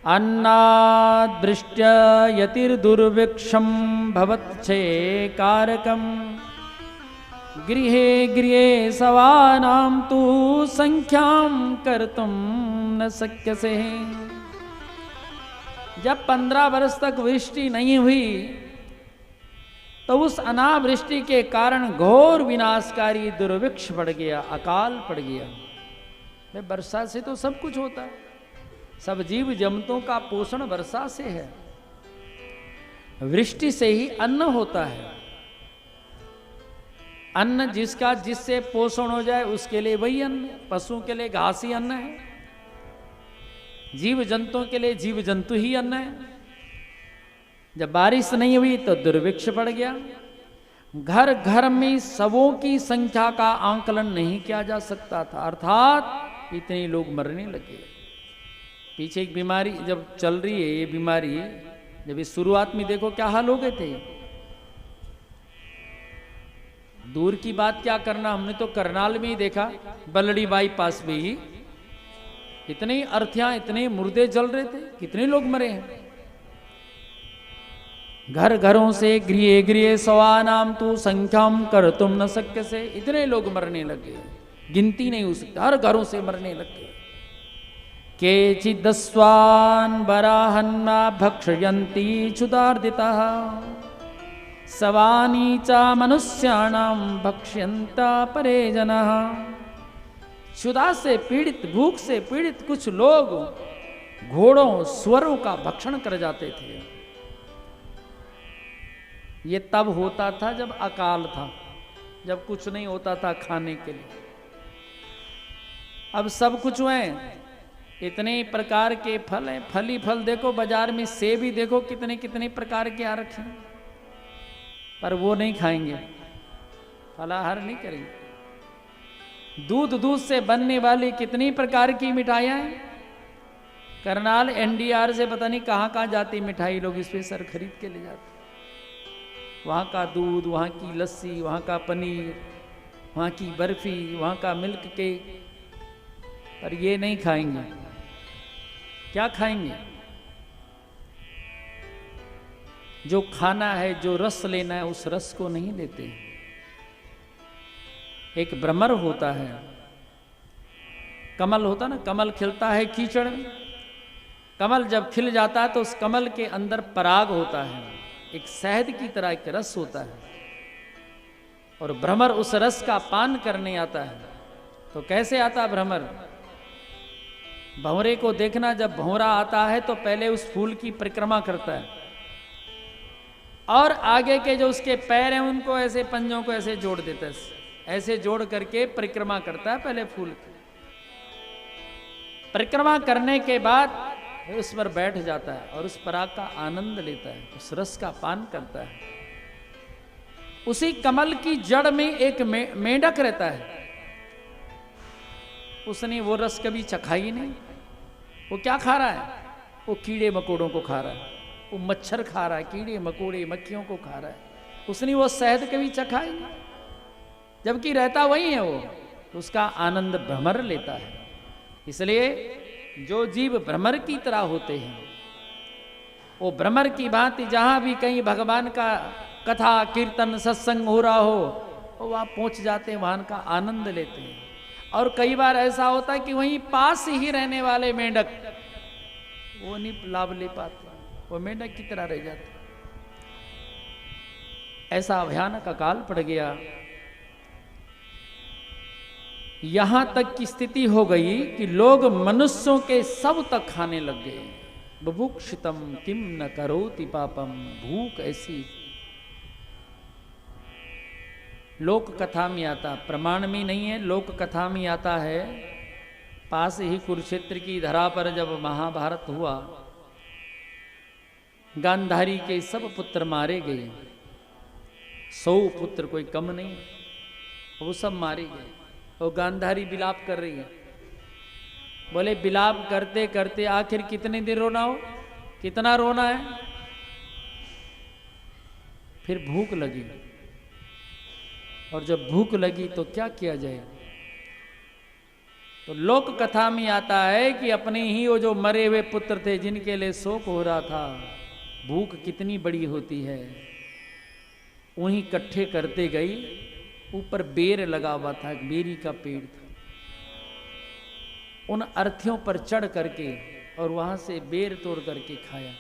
अन्नाद् वृष्ट्या यतिर्दुर्भिक्षं भवच्छे कारकम गृहे गृहे सवानां तु संख्यां कर्तुं न शक्यसे। जब 15 वर्ष तक वृष्टि नहीं हुई तो उस अनावृष्टि के कारण घोर विनाशकारी दुर्भिक्ष पड़ गया, अकाल पड़ गया। वर्षा से तो सब कुछ होता है, सब जीव जंतुओं का पोषण वर्षा से है। वृष्टि से ही अन्न होता है। अन्न जिससे पोषण हो जाए उसके लिए वही अन्न। पशुओं के लिए घास ही अन्न है, जीव जंतुओं के लिए जीव जंतु ही अन्न है। जब बारिश नहीं हुई तो दुर्भिक्ष पड़ गया। घर घर में शवों की संख्या का आंकलन नहीं किया जा सकता था, अर्थात इतने लोग मरने लगे। पीछे एक बीमारी जब चल रही है, ये बीमारी जब इस शुरुआत में देखो क्या हाल हो गए थे। दूर की बात क्या करना, हमने तो करनाल में ही देखा, बलड़ी बाईपास में ही इतनी अर्थियां, इतने मुर्दे जल रहे थे, कितने लोग मरे हैं। घर घरों से गृह गृह सवानाम तु संख्याम कर तुम न शक्य से, इतने लोग मरने लगे, गिनती नहीं हो सकती, हर घरों से मरने लगे। केचिदस्वान् वराहन्ना भक्षयन्ति क्षुधार्दिताः सवानी च मनुष्याणां भक्ष्यन्ता परे जनाः। क्षुधा से पीड़ित, भूख से पीड़ित कुछ लोग घोड़ों स्वरों का भक्षण कर जाते थे। ये तब होता था जब अकाल था, जब कुछ नहीं होता था खाने के लिए। अब सब कुछ है, इतने प्रकार के फल हैं, फली फल देखो बाजार में, सेब भी देखो कितने कितने प्रकार के आ रखे हैं, पर वो नहीं खाएंगे, फलाहार नहीं करेंगे। दूध से बनने वाली कितनी प्रकार की मिठाइयाँ हैं। करनाल एनडीआर से पता नहीं कहाँ कहाँ जाती मिठाई, लोग स्पेशल खरीद के ले जाते। वहाँ का दूध, वहाँ की लस्सी, वहाँ का पनीर, वहाँ की बर्फी, वहाँ का मिल्क केक, पर ये नहीं खाएंगे। क्या खाएंगे? जो खाना है, जो रस लेना है, उस रस को नहीं लेते। एक भ्रमर होता है, कमल होता ना, कमल खिलता है कीचड़ में। कमल जब खिल जाता है तो उस कमल के अंदर पराग होता है, एक शहद की तरह एक रस होता है, और भ्रमर उस रस का पान करने आता है। तो कैसे आता है भ्रमर? भंवरे को देखना, जब भंवरा आता है तो पहले उस फूल की परिक्रमा करता है, और आगे के जो उसके पैर हैं उनको ऐसे पंजों को ऐसे जोड़ देता है, ऐसे जोड़ करके परिक्रमा करता है पहले फूल की। परिक्रमा करने के बाद उस पर बैठ जाता है और उस पराग का आनंद लेता है, उस रस का पान करता है। उसी कमल की जड़ में एक मेंढक रहता है, उसने वो रस कभी चखा ही नहीं। वो क्या खा रहा है? वो कीड़े मकोड़ों को खा रहा है, वो मच्छर खा रहा है, कीड़े मकोड़े मक्खियों को खा रहा है। उसने वो शहद कभी चखा ही नहीं, जबकि रहता वही है वो, तो उसका आनंद भ्रमर लेता है। इसलिए जो जीव भ्रमर की तरह होते हैं, वो भ्रमर की भांति जहां भी कहीं भगवान का कथा कीर्तन सत्संग हो रहा हो, वो वहां पहुंच जाते हैं, वहां का आनंद लेते हैं। और कई बार ऐसा होता है कि वहीं पास ही रहने वाले मेंढक वो नहीं लाभ ले पाते, वो मेंढक की तरह रह जाते। ऐसा भयानक अकाल पड़ गया, यहां तक की स्थिति हो गई कि लोग मनुष्यों के सब तक खाने लग गए। बुभुक्षितम किम न करोति पापम, भूख ऐसी। लोक कथा में आता, प्रमाण में नहीं है, लोक कथा में आता है। पास ही कुरुक्षेत्र की धरा पर जब महाभारत हुआ, गांधारी के सब पुत्र मारे गए, 100 पुत्र, कोई कम नहीं, वो सब मारे गए। और गांधारी विलाप कर रही है। बोले विलाप करते करते आखिर कितने दिन रोना हो, कितना रोना है। फिर भूख लगी, और जब भूख लगी तो क्या किया जाए। तो लोक कथा में आता है कि अपने ही वो जो मरे हुए पुत्र थे, जिनके लिए शोक हो रहा था, भूख कितनी बड़ी होती है, उन्हीं इकट्ठे करते गई। ऊपर बेर लगा हुआ था, बेरी का पेड़ था, उन अर्थियों पर चढ़ करके और वहां से बेर तोड़ करके खाया।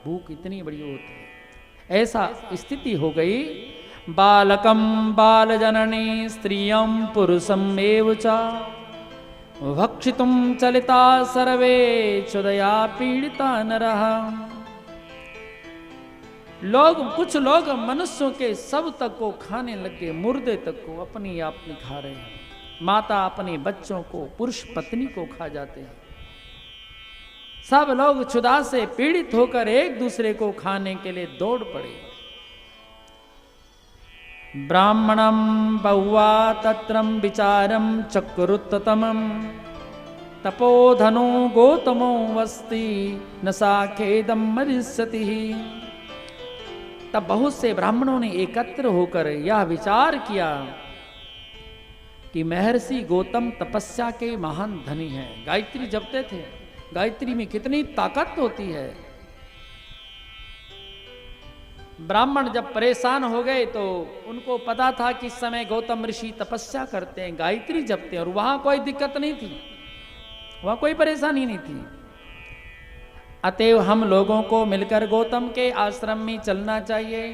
भूख इतनी बड़ी होती है। ऐसा स्थिति हो गई। बालकम बाल जननी स्त्रियम पुरुषम एव च भक्षितुम चलिता सर्वे चुदया पीड़िता नरः। कुछ लोग मनुष्यों के सब तक को खाने लगे, मुर्दे तक को अपनी आप में खा रहे हैं। माता अपने बच्चों को, पुरुष पत्नी को खा जाते हैं। सब लोग क्षुधा से पीड़ित होकर एक दूसरे को खाने के लिए दौड़ पड़े। ब्राह्मणम बहुवा तत्रम विचारम चक्रुत्तमम तपोधनो गौतमो वस्ति न साखेदम मरिष्यति। तब बहुत से ब्राह्मणों ने एकत्र होकर यह विचार किया कि महर्षि गौतम तपस्या के महान धनी हैं। गायत्री जपते थे, गायत्री में कितनी ताकत होती है। ब्राह्मण जब परेशान हो गए तो उनको पता था कि इस समय गौतम ऋषि तपस्या करते हैं, गायत्री जपते हैं, और वहां कोई दिक्कत नहीं थी, वहां कोई परेशानी नहीं थी। अतएव हम लोगों को मिलकर गौतम के आश्रम में चलना चाहिए,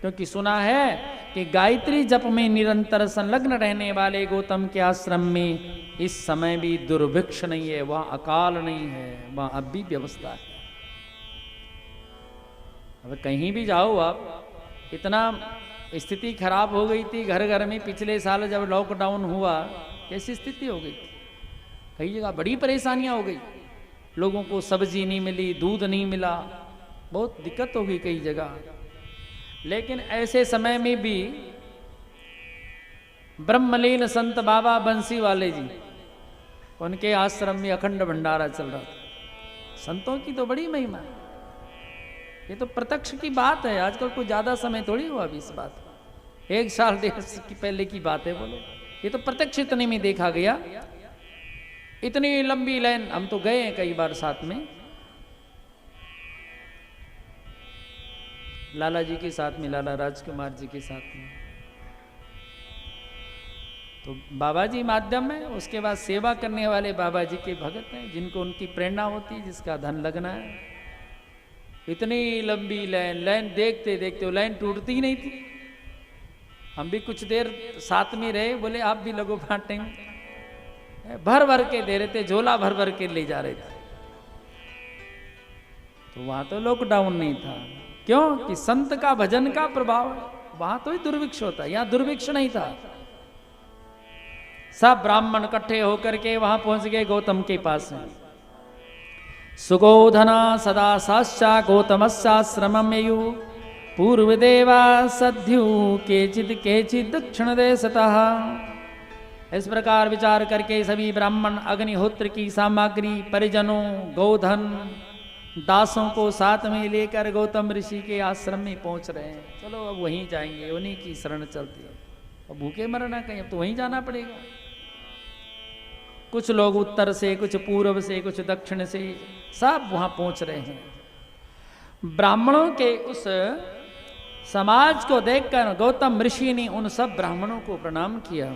क्योंकि सुना है कि गायत्री जप में निरंतर संलग्न रहने वाले गौतम के आश्रम में इस समय भी दुर्भिक्ष नहीं है, वहां अकाल नहीं है, वहां अब भी व्यवस्था है। अब कहीं भी जाओ आप, इतना स्थिति खराब हो गई थी घर घर में। पिछले साल जब लॉकडाउन हुआ, कैसी स्थिति हो गई थी, कई जगह बड़ी परेशानियां हो गई। लोगों को सब्जी नहीं मिली, दूध नहीं मिला, बहुत दिक्कत हो गई कई जगह। लेकिन ऐसे समय में भी ब्रह्मलीन संत बाबा बंसी वाले जी, उनके आश्रम में अखंड भंडारा चल रहा था। संतों की तो बड़ी महिमा है, ये तो प्रत्यक्ष की बात है। आजकल कोई ज्यादा समय थोड़ी हुआ अभी इस बात, 1 साल 1.5 साल की पहले की बात है। बोलो, ये तो प्रत्यक्ष इतने में देखा गया। इतनी लंबी लाइन, हम तो गए हैं कई बार साथ में, लाला जी के साथ में, लाला राजकुमार जी के साथ में। तो बाबा जी माध्यम है, उसके बाद सेवा करने वाले बाबा जी के भगत हैं, जिनको उनकी प्रेरणा होती है, जिसका धन लगना है। इतनी लंबी लाइन देखते देखते वो लाइन टूटती ही नहीं थी। हम भी कुछ देर साथ में रहे, बोले आप भी लगो बांटे, भर भर के दे रहे थे, झोला भर भर के ले जा रहे थे। तो वहां तो लॉकडाउन नहीं था, क्यों कि संत का भजन का प्रभाव, वहां तो ही दुर्भिक्ष होता, यहां दुर्भिक्ष नहीं था। सब ब्राह्मण इकट्ठे होकर के वहां पहुंच गए गौतम के पास में। सुगोधना सदा साश्चा गौतमस्याश्रमं ययु पूर्वदेवा सद्यु केचिद दक्षिण देशतः। इस प्रकार विचार करके सभी ब्राह्मण अग्निहोत्र की सामग्री, परिजनों, गोधन, दासों को साथ में लेकर गौतम ऋषि के आश्रम में पहुंच रहे हैं। चलो अब वहीं जाएंगे, उन्हीं की शरण चलती है। अब भूखे मरना कहीं, अब तो वहीं जाना पड़ेगा। कुछ लोग उत्तर से, कुछ पूर्व से, कुछ दक्षिण से, सब वहां पहुंच रहे हैं। ब्राह्मणों के उस समाज को देखकर गौतम ऋषि ने उन सब ब्राह्मणों को प्रणाम किया।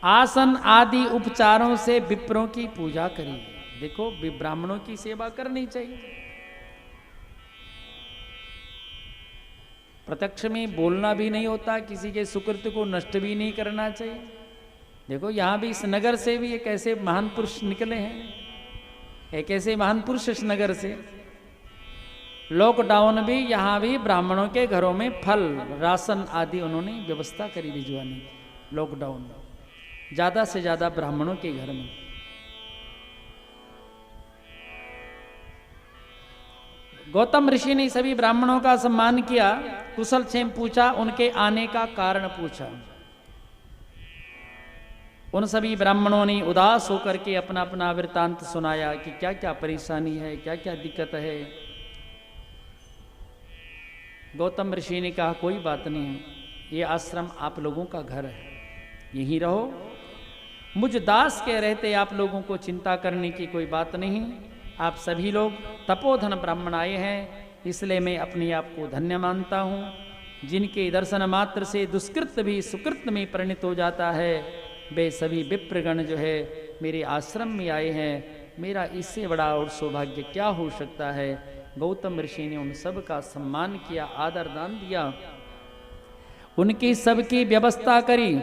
आसन आदि उपचारों से विप्रों की पूजा करी। देखो, ब्राह्मणों की सेवा करनी चाहिए। प्रत्यक्ष में बोलना भी नहीं होता, किसी के सुकृत को नष्ट भी नहीं करना चाहिए। देखो, यहां भी इस नगर से भी एक ऐसे महान पुरुष निकले हैं, एक ऐसे महान पुरुष इस नगर से। लॉकडाउन भी यहां भी ब्राह्मणों के घरों में फल राशन आदि उन्होंने व्यवस्था करी भिजवाने की। लॉकडाउन में ज्यादा से ज्यादा ब्राह्मणों के घर में। गौतम ऋषि ने सभी ब्राह्मणों का सम्मान किया, कुशल क्षेम पूछा, उनके आने का कारण पूछा। उन सभी ब्राह्मणों ने उदास होकर के अपना अपना वृत्तांत सुनाया कि क्या क्या परेशानी है, क्या क्या दिक्कत है। गौतम ऋषि ने कहा, कोई बात नहीं है, ये आश्रम आप लोगों का घर है, यहीं रहो। मुझ दास के रहते आप लोगों को चिंता करने की कोई बात नहीं। आप सभी लोग तपोधन ब्राह्मण आए हैं, इसलिए मैं अपने आप को धन्य मानता हूँ। जिनके दर्शन मात्र से दुष्कृत भी सुकृत में परिणत हो जाता है, वे सभी विप्रगण जो है मेरे आश्रम में आए हैं। मेरा इससे बड़ा और सौभाग्य क्या हो सकता है। गौतम ऋषि ने उन सब का सम्मान किया, आदर दान दिया, उनकी सबकी व्यवस्था करी।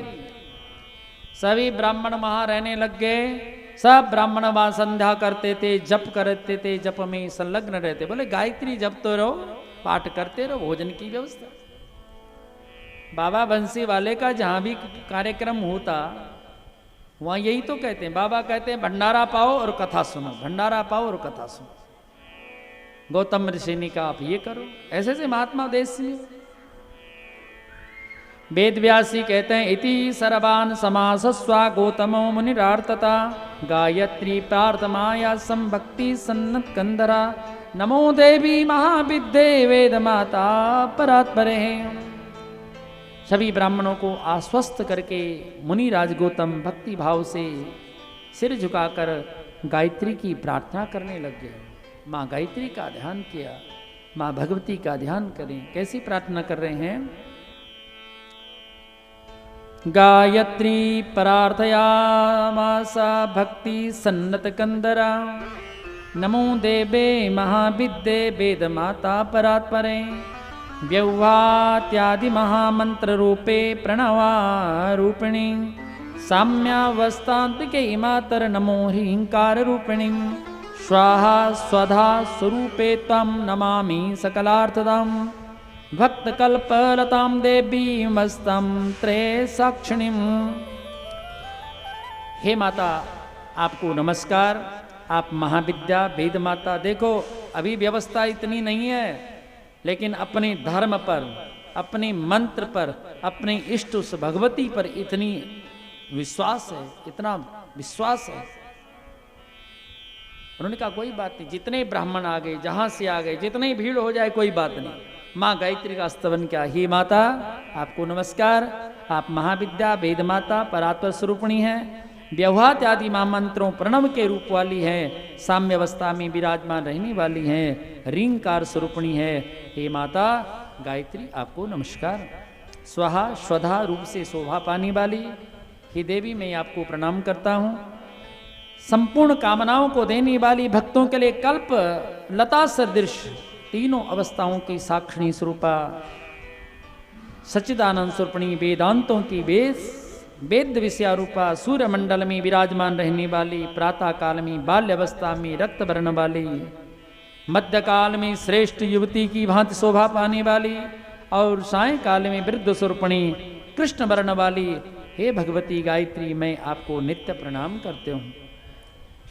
सभी ब्राह्मण वहां रहने लग गए। सब ब्राह्मण वहां संध्या करते थे, जप करते थे, जप में संलग्न रहते। बोले गायत्री जपते रहो, पाठ करते रहो, भोजन की व्यवस्था। बाबा बंसी वाले का जहां भी कार्यक्रम होता वहां यही तो कहते हैं। बाबा कहते हैं भंडारा पाओ और कथा सुनो, भंडारा पाओ और कथा सुनो। गौतम ऋषि ने कहा आप ये करो। ऐसे से महात्मा देश में वेद व्यासी कहते हैं, इति सर्वान् समासस्वा गौतमो मुनिरार्तता गायत्री प्रार्थमाया संभक्ति सन्नत कंदरा नमो देवी महाविद्ये वेद माता परात्परे। सभी ब्राह्मणों को आश्वस्त करके मुनिराज गौतम भक्ति भाव से सिर झुकाकर गायत्री की प्रार्थना करने लग गए। माँ गायत्री का ध्यान किया, माँ भगवती का ध्यान करें। कैसी प्रार्थना कर रहे हैं? गायत्री परार्थयामासा भक्ति सन्नत कंदरा नमो देवे महाविद्ये वेद माता परात्परे व्यवहात्यादि महामंत्र रूपे प्रणवा रूपिणी साम्यावस्थांत के मातर नमो ह्रींकार रूपिणी स्वाहा स्वधा स्वरूपे त्वं नमामि सकलार्थदाम् भक्त कल्पलतां देवी मस्तम त्रय साक्षिणीम। हे माता, आपको नमस्कार। आप महाविद्या वेद माता। देखो, अभी व्यवस्था इतनी नहीं है, लेकिन अपने धर्म पर, अपने मंत्र पर, अपने इष्ट उस भगवती पर इतनी विश्वास है, इतना विश्वास है। उन्होंने कहा कोई बात नहीं, जितने ब्राह्मण आ गए, जहां से आ गए, जितनी भीड़ हो जाए कोई बात नहीं। माँ गायत्री का स्तवन क्या। हे माता, आपको नमस्कार। आप महाविद्या वेद माता परात्पर स्वरूपिणी हैं, व्यवहार आदि महामंत्रों प्रणव के रूप वाली हैं, साम्य अवस्था में विराजमान रहने वाली हैं, रींकार स्वरूपिणी है। हे माता गायत्री, आपको नमस्कार। स्वाहा स्वधा रूप से शोभा पाने वाली हे देवी, मैं आपको प्रणाम करता हूँ। संपूर्ण कामनाओं को देने वाली, भक्तों के लिए कल्प लता सदृश तीनों अवस्थाओं की साक्षिणी स्वरूपा, सच्चिदानंद स्वरूपिणी, वेदांतों की वेद विषयारूपा, सूर्य मंडल में विराजमान रहने वाली, प्रातः काल में बाल्य अवस्था में रक्त वर्ण वाली, मध्यकाल में श्रेष्ठ युवती की भांति शोभा पाने वाली, और सायंकाल में वृद्ध स्वरूपिणी कृष्ण वर्ण वाली। हे भगवती गायत्री, मैं आपको नित्य प्रणाम करते हूँ।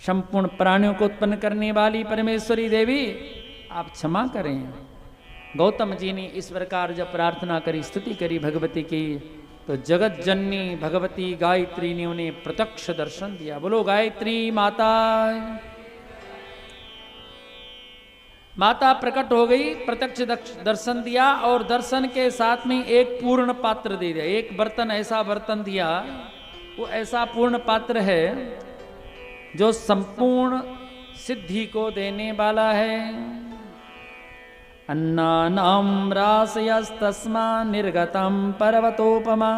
संपूर्ण प्राणियों को उत्पन्न करने वाली परमेश्वरी देवी, आप क्षमा करें। गौतम जी ने इस प्रकार जब प्रार्थना करी, स्तुति करी भगवती की, तो जगत जननी भगवती गायत्री ने उन्हें प्रत्यक्ष दर्शन दिया। बोलो गायत्री माता। माता प्रकट हो गई, प्रत्यक्ष दर्शन दिया, और दर्शन के साथ में एक पूर्ण पात्र दे दिया। एक बर्तन, ऐसा बर्तन दिया वो ऐसा पूर्ण पात्र है जो संपूर्ण सिद्धि को देने वाला है। अन्नानां रासयस्तस्मा निर्गतं पर्वतोपमा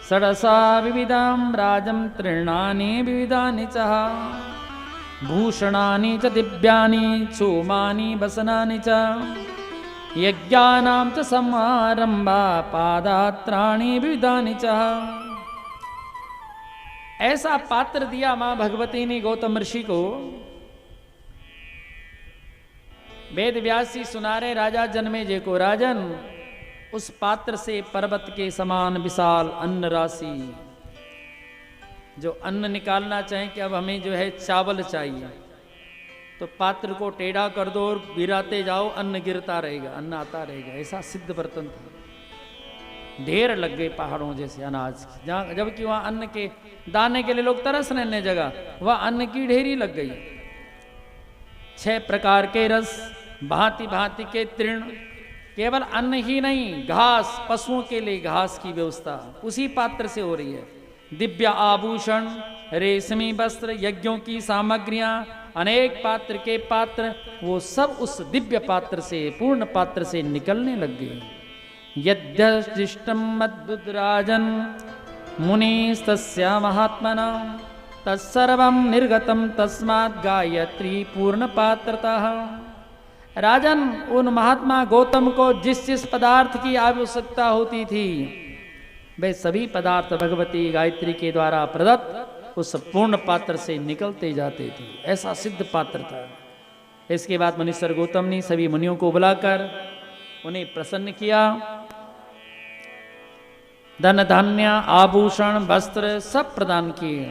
षडसा विविधां राजं तृणानि विविधानि च भूषणानि च दिव्यानि चोमानि वसनानि च यज्ञानां च समारंभा पादात्राणि विविधानि च। ऐसा पात्र दिया मां भगवती ने गौतम ऋषि को। वेद व्यास जी सुना रहे राजा जन्मेजय को, राजन उस पात्र से पर्वत के समान विशाल अन्न राशि, जो अन्न निकालना चाहे कि अब हमें जो है चावल चाहिए, तो पात्र को टेढ़ा कर दो और गिराते जाओ, अन्न गिरता रहेगा, अन्न आता रहेगा। ऐसा सिद्ध बर्तन था। ढेर लग गए पहाड़ों जैसे अनाज की, जहाँ जबकि वहां अन्न के दाने के लिए लोग तरस रहने जगह, वह अन्न की ढेरी लग गई। 6 प्रकार के रस, भांति भांति के तृण, केवल अन्न ही नहीं, घास, पशुओं के लिए घास की व्यवस्था उसी पात्र से हो रही है। दिव्य आभूषण, रेशमी वस्त्र, यज्ञों की सामग्रियां, अनेक पात्र के पात्र, वो सब उस दिव्य पात्र से, पूर्ण पात्र से निकलने लग गए। यद्यशिष्टम अद्भुत राजन मुनिस्तस्या महात्मना तत्सर्वं निर्गतम तस्मात् गायत्री पूर्ण पात्रतः। राजन उन महात्मा गौतम को जिस जिस पदार्थ की आवश्यकता होती थी, वे सभी पदार्थ भगवती गायत्री के द्वारा प्रदत्त उस पूर्ण पात्र से निकलते जाते थे। ऐसा सिद्ध पात्र था। इसके बाद मुनीश्वर गौतम ने सभी मुनियों को बुलाकर उन्हें प्रसन्न किया। धन धान्य आभूषण वस्त्र सब प्रदान किए।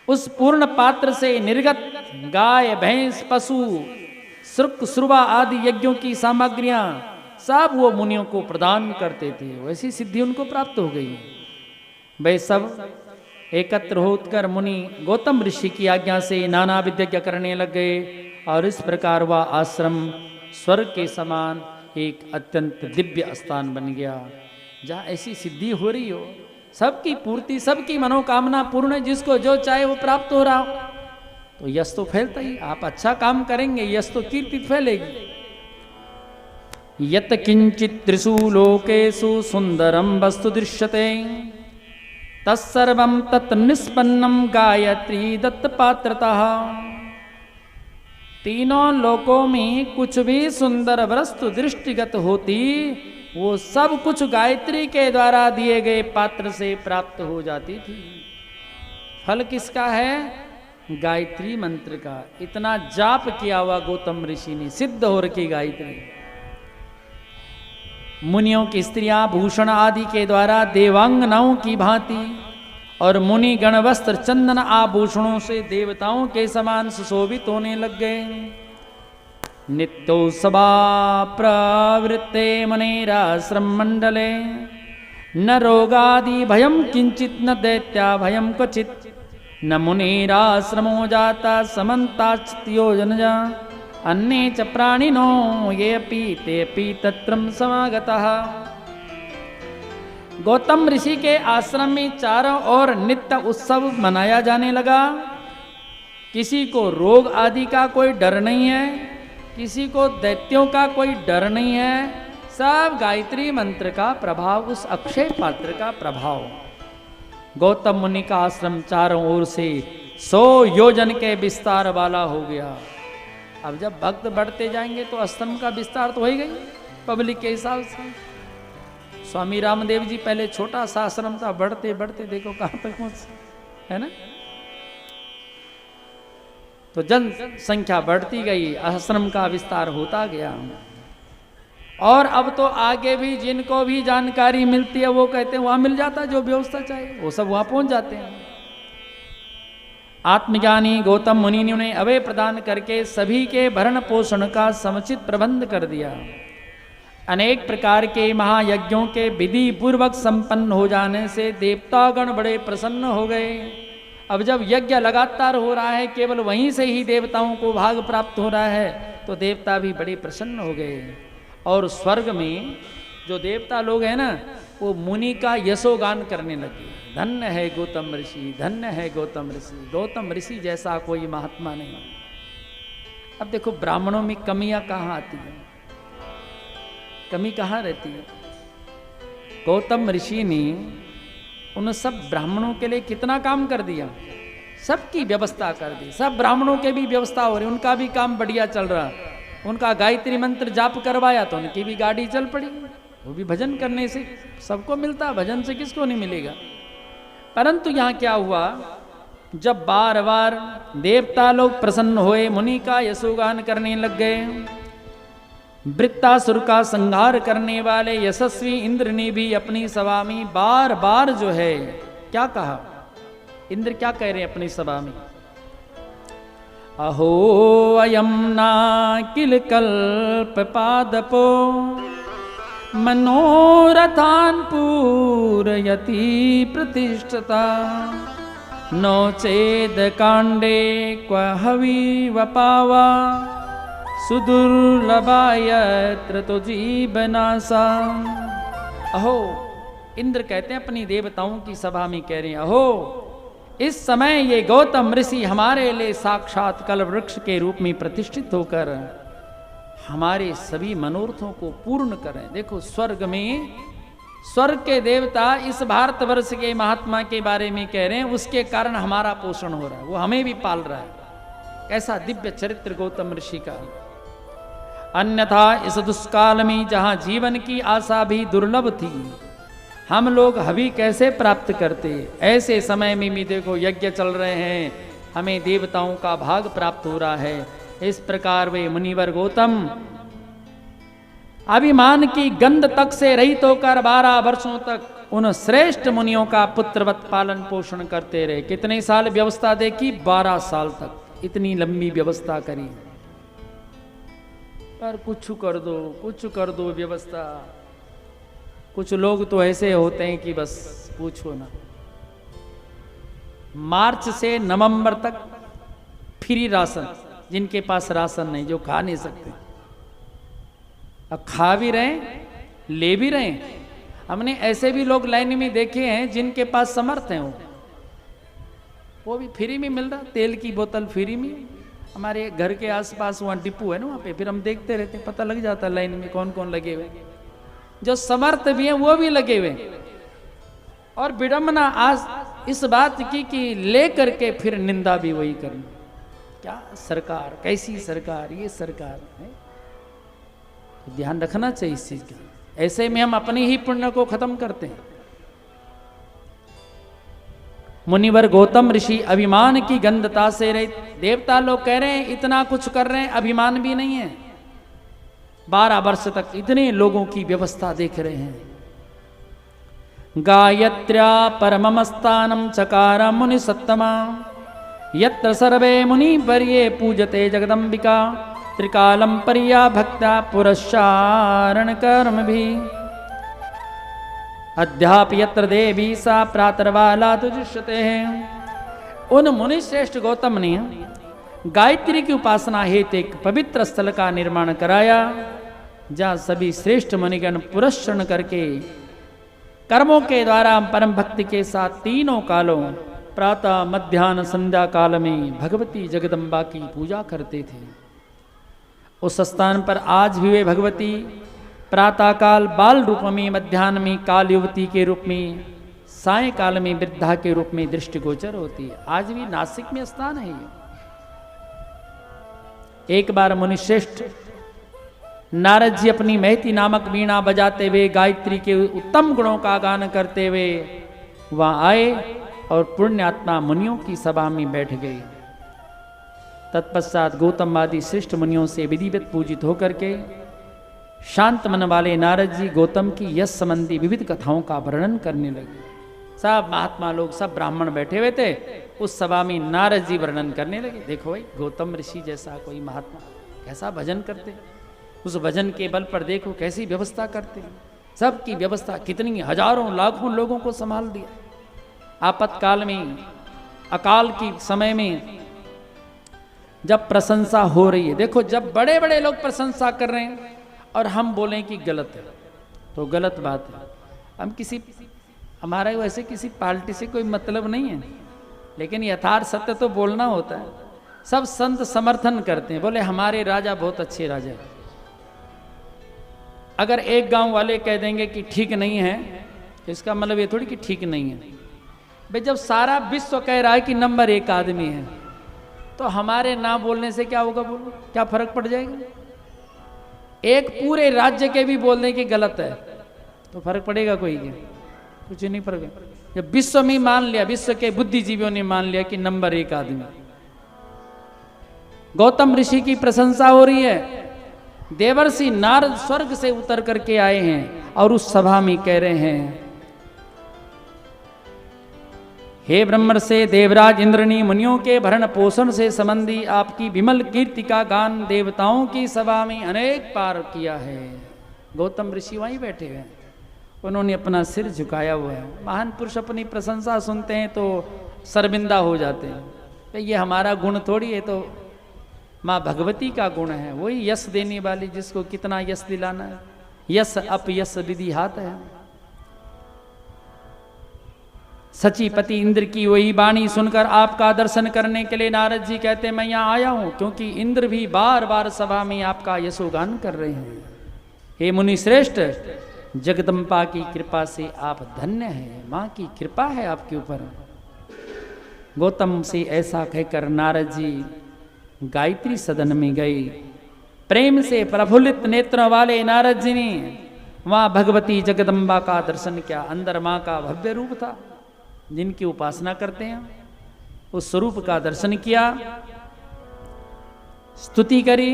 उस पूर्ण पात्र से निर्गत गाय भैंस पशु श्रुक श्रुवा आदि यज्ञों की सामग्रियां सब वो मुनियों को प्रदान करते थे। वैसी सिद्धि उनको प्राप्त हो गई। वे सब एकत्र होकर मुनि गौतम ऋषि की आज्ञा से नाना विद्या करने लग गए और इस प्रकार वह आश्रम स्वर्ग के समान एक अत्यंत दिव्य स्थान बन गया, जहाँ ऐसी सिद्धि हो रही हो, सबकी पूर्ति, सबकी मनोकामना पूर्ण है, जिसको जो चाहे वो प्राप्त हो रहा हो, तो यश तो फैलता ही। आप अच्छा काम करेंगे, यश तो कीर्ति फैलेगी। यत किंचित त्रिषु लोकेषु सुंदरम वस्तु दृश्यते तत्सर्वं तत् निष्पन्नम गायत्री दत्त पात्रतः। तीनों लोकों में कुछ भी सुंदर वस्तु दृष्टिगत होती, वो सब कुछ गायत्री के द्वारा दिए गए पात्र से प्राप्त हो जाती थी। फल किसका है? गायत्री मंत्र का। इतना जाप किया हुआ गौतम ऋषि ने, सिद्ध हो रखी गायत्री। मुनियों की स्त्रियां भूषण आदि के द्वारा देवांगनाओं की भांति और मुनि गण वस्त्र चंदन आभूषणों से देवताओं के समान सुशोभित होने लग गए। नित्योत्सवा प्रवृत्ते मुनेराश्रम मंडले न रोगादि भयम किंचित न दैत्या भयम क्वचित न मुनेराश्रमो जाता समन्ताच्यो जनजा अन्ये च प्राणिनो ये अपि ते अपि तत्रम समागतः। गौतम ऋषि के आश्रम में चारों ओर नित्य उत्सव मनाया जाने लगा। किसी को रोग आदि का कोई डर नहीं है, किसी को दैत्यों का कोई डर नहीं है। सब गायत्री मंत्र का प्रभाव, उस अक्षय पात्र का प्रभाव। गौतम मुनि का आश्रम चारों ओर से 100 योजन के विस्तार वाला हो गया। अब जब भक्त बढ़ते जाएंगे तो आश्रम का विस्तार तो हो ही गई पब्लिक के हिसाब से। स्वामी रामदेव जी पहले छोटा सा आश्रम था, बढ़ते बढ़ते देखो कहां तक पहुंच, है ना। तो जन संख्या बढ़ती गई, आश्रम का विस्तार होता गया। और अब तो आगे भी जिनको भी जानकारी मिलती है वो कहते हैं वहां मिल जाता, जो व्यवस्था चाहिए वो सब वहां पहुंच जाते हैं। आत्मज्ञानी गौतम मुनि ने उन्हें अभय प्रदान करके सभी के भरण पोषण का समुचित प्रबंध कर दिया। अनेक प्रकार के महायज्ञों के विधि पूर्वक संपन्न हो जाने से देवतागण बड़े प्रसन्न हो गए। अब जब यज्ञ लगातार हो रहा है, केवल वहीं से ही देवताओं को भाग प्राप्त हो रहा है, तो देवता भी बड़े प्रसन्न हो गए। और स्वर्ग में जो देवता लोग हैं ना, वो मुनि का यशोगान करने लगे। धन्य है गौतम ऋषि, धन्य है गौतम ऋषि, गौतम ऋषि जैसा कोई महात्मा नहीं। अब देखो ब्राह्मणों में कमियां कहाँ आती है, कमी कहाँ रहती है? गौतम ऋषि ने उन सब ब्राह्मणों के लिए कितना काम कर दिया, सबकी व्यवस्था कर दी, सब ब्राह्मणों के भी व्यवस्था हो रही, उनका भी काम बढ़िया चल रहा। उनका गायत्री मंत्र जाप करवाया तो उनकी भी गाड़ी चल पड़ी, वो भी भजन करने से सबको मिलता, भजन से किसको नहीं मिलेगा। परंतु यहाँ क्या हुआ, जब बार बार देवता लोग प्रसन्न हुए, मुनि का यशोगान करने लग गए, वृत्तासुर का संहार करने वाले यशस्वी इंद्र ने भी अपनी सभा में बार बार जो है क्या कहा, इंद्र क्या कह रहे हैं अपनी सभा में, अहो अयम ना किल कल्प पादपो मनोरथान पूरयति प्रतिष्ठता नो चेद कांडे क्व हवि वपावा सुदुर्लभायत्र तो जीवनासा। अहो, इंद्र कहते हैं अपनी देवताओं की सभा में कह रहे हैं, अहो इस समय ये गौतम ऋषि हमारे लिए साक्षात कल्प वृक्ष के रूप में प्रतिष्ठित होकर हमारे सभी मनोरथों को पूर्ण करें। देखो स्वर्ग में, स्वर्ग के देवता इस भारतवर्ष के महात्मा के बारे में कह रहे हैं, उसके कारण हमारा पोषण हो रहा है, वो हमें भी पाल रहा है। ऐसा दिव्य चरित्र गौतम ऋषि का। अन्यथा इस दुष्काल में जहां जीवन की आशा भी दुर्लभ थी, हम लोग हवि कैसे प्राप्त करते। ऐसे समय में भी देखो यज्ञ चल रहे हैं, हमें देवताओं का भाग प्राप्त हो रहा है। इस प्रकार वे मुनिवर गौतम अभिमान की गंध तक से रहित होकर 12 वर्षों तक उन श्रेष्ठ मुनियों का पुत्रवत पालन पोषण करते रहे। कितने साल व्यवस्था देखी? 12 साल तक इतनी लंबी व्यवस्था करी। पर कुछ कर दो व्यवस्था। कुछ लोग तो ऐसे होते हैं कि बस पूछो ना। मार्च से नवंबर तक फ्री राशन, जिनके पास राशन नहीं, जो खा नहीं सकते, अब खा भी रहे ले भी रहे। हमने ऐसे भी लोग लाइन में देखे हैं जिनके पास समर्थ हैं, वो भी फ्री में मिल रहा, तेल की बोतल फ्री में। हमारे घर के आसपास वहाँ डिपो है ना, वहाँ पे फिर हम देखते रहते, पता लग जाता है लाइन में कौन कौन लगे हुए। जो समर्थ भी हैं वो भी लगे हुए। और विडम्बना आज इस बात की कि ले करके फिर निंदा भी वही करनी। क्या सरकार, कैसी सरकार, ये सरकार है। तो ध्यान रखना चाहिए इस चीज का। ऐसे में हम अपने ही पुण्य को खत्म करते हैं। मुनिवर गौतम ऋषि अभिमान की गंधता से रहित। देवता लोग कह रहे हैं इतना कुछ कर रहे हैं, अभिमान भी नहीं है। 12 वर्ष तक इतने लोगों की व्यवस्था देख रहे हैं। गायत्र्या परममस्तानम चकार मुनि सत्तमा यत्र सर्वे मुनि पर्ये पूजते जगदम्बिका त्रिकालम पर्या भक्ता पुरस्चारण कर्म भी अध्यापि यत्र देवी सा प्रातर्वाला तुजुष्यते हैं। उन मुनि श्रेष्ठ गौतम ने गायत्री की उपासना हेतु एक पवित्र स्थल का निर्माण कराया, जहाँ सभी श्रेष्ठ मुनिगण पुरस्चरण करके कर्मों के द्वारा परम भक्ति के साथ तीनों कालों प्रातः मध्याह्न संध्या काल में भगवती जगदम्बा की पूजा करते थे। उस स्थान पर आज भी वे भगवती प्रातः काल बाल रूप में, मध्याह्न में काल युवती के रूप में, साय काल में वृद्धा के रूप में दृष्टिगोचर होती है। आज भी नासिक में स्थान है। एक बार मुनिश्रेष्ठ नारद जी अपनी महती नामक वीणा बजाते हुए गायत्री के उत्तम गुणों का गान करते हुए वहां आए और पुण्यात्मा मुनियों की सभा में बैठ गए। तत्पश्चात गौतम आदि श्रेष्ठ मुनियों से विधिवत पूजित होकर के शांत मन वाले नारद जी गौतम की यश संबंधी विविध कथाओं का वर्णन करने लगे। सब महात्मा लोग, सब ब्राह्मण बैठे हुए थे। उस सभा में नारद जी वर्णन करने लगे, देखो भाई गौतम ऋषि जैसा कोई महात्मा कैसा भजन करते, उस भजन के बल पर देखो कैसी व्यवस्था करते। सबकी व्यवस्था कितनी हजारों लाखों लोगों को संभाल दिया। आपातकाल में, अकाल की समय में जब प्रशंसा हो रही है, देखो जब बड़े बड़े लोग प्रशंसा कर रहे हैं और हम बोलें कि गलत है, तो गलत बात है। हमारा वैसे किसी पार्टी से कोई मतलब नहीं है, लेकिन यथार्थ सत्य तो बोलना होता है। सब संत समर्थन करते हैं, बोले हमारे राजा बहुत अच्छे राजा हैं। अगर एक गांव वाले कह देंगे कि ठीक नहीं है, इसका मतलब ये थोड़ी कि ठीक नहीं है भाई। जब सारा विश्व कह रहा है कि नंबर 1 आदमी है, तो हमारे ना बोलने से क्या होगा? बोलो, क्या फर्क पड़ जाएगा? एक पूरे राज्य के भी बोल दें कि गलत है तो फर्क पड़ेगा कोई? क्या कुछ नहीं फर्क। जब विश्व में मान लिया, विश्व के बुद्धिजीवियों ने मान लिया कि नंबर 1 आदमी, गौतम ऋषि की प्रशंसा हो रही है। देवर्षि नारद स्वर्ग से उतर करके आए हैं और उस सभा में कह रहे हैं, हे ब्रह्मर्षि देवराज इंद्रनी, मुनियों के भरण पोषण से संबंधी आपकी विमल कीर्ति का गान देवताओं की सभा में अनेक बार किया है। गौतम ऋषि वहीं बैठे हैं, उन्होंने अपना सिर झुकाया हुआ है। महान पुरुष अपनी प्रशंसा सुनते हैं तो शर्मिंदा हो जाते हैं। तो ये हमारा गुण थोड़ी है, तो माँ भगवती का गुण है, वही यश देने वाली, जिसको कितना यश दिलाना है। यश अपयश विधि हाथ है। सचीपति इंद्र की वही वाणी सुनकर आपका दर्शन करने के लिए नारद जी कहते मैं यहाँ आया हूँ, क्योंकि इंद्र भी बार बार सभा में आपका यशोगान कर रहे हैं। हे मुनि श्रेष्ठ, जगदम्बा की कृपा से आप धन्य हैं, माँ की कृपा है आपके ऊपर। गौतम से ऐसा कहकर नारद जी गायत्री सदन में गए। प्रेम से प्रफुल्लित नेत्रों वाले नारद जी ने वहाँ भगवती जगदम्बा का दर्शन किया। अंदर माँ का भव्य रूप था, जिनकी उपासना करते हैं, उस स्वरूप का दर्शन किया, स्तुति करी,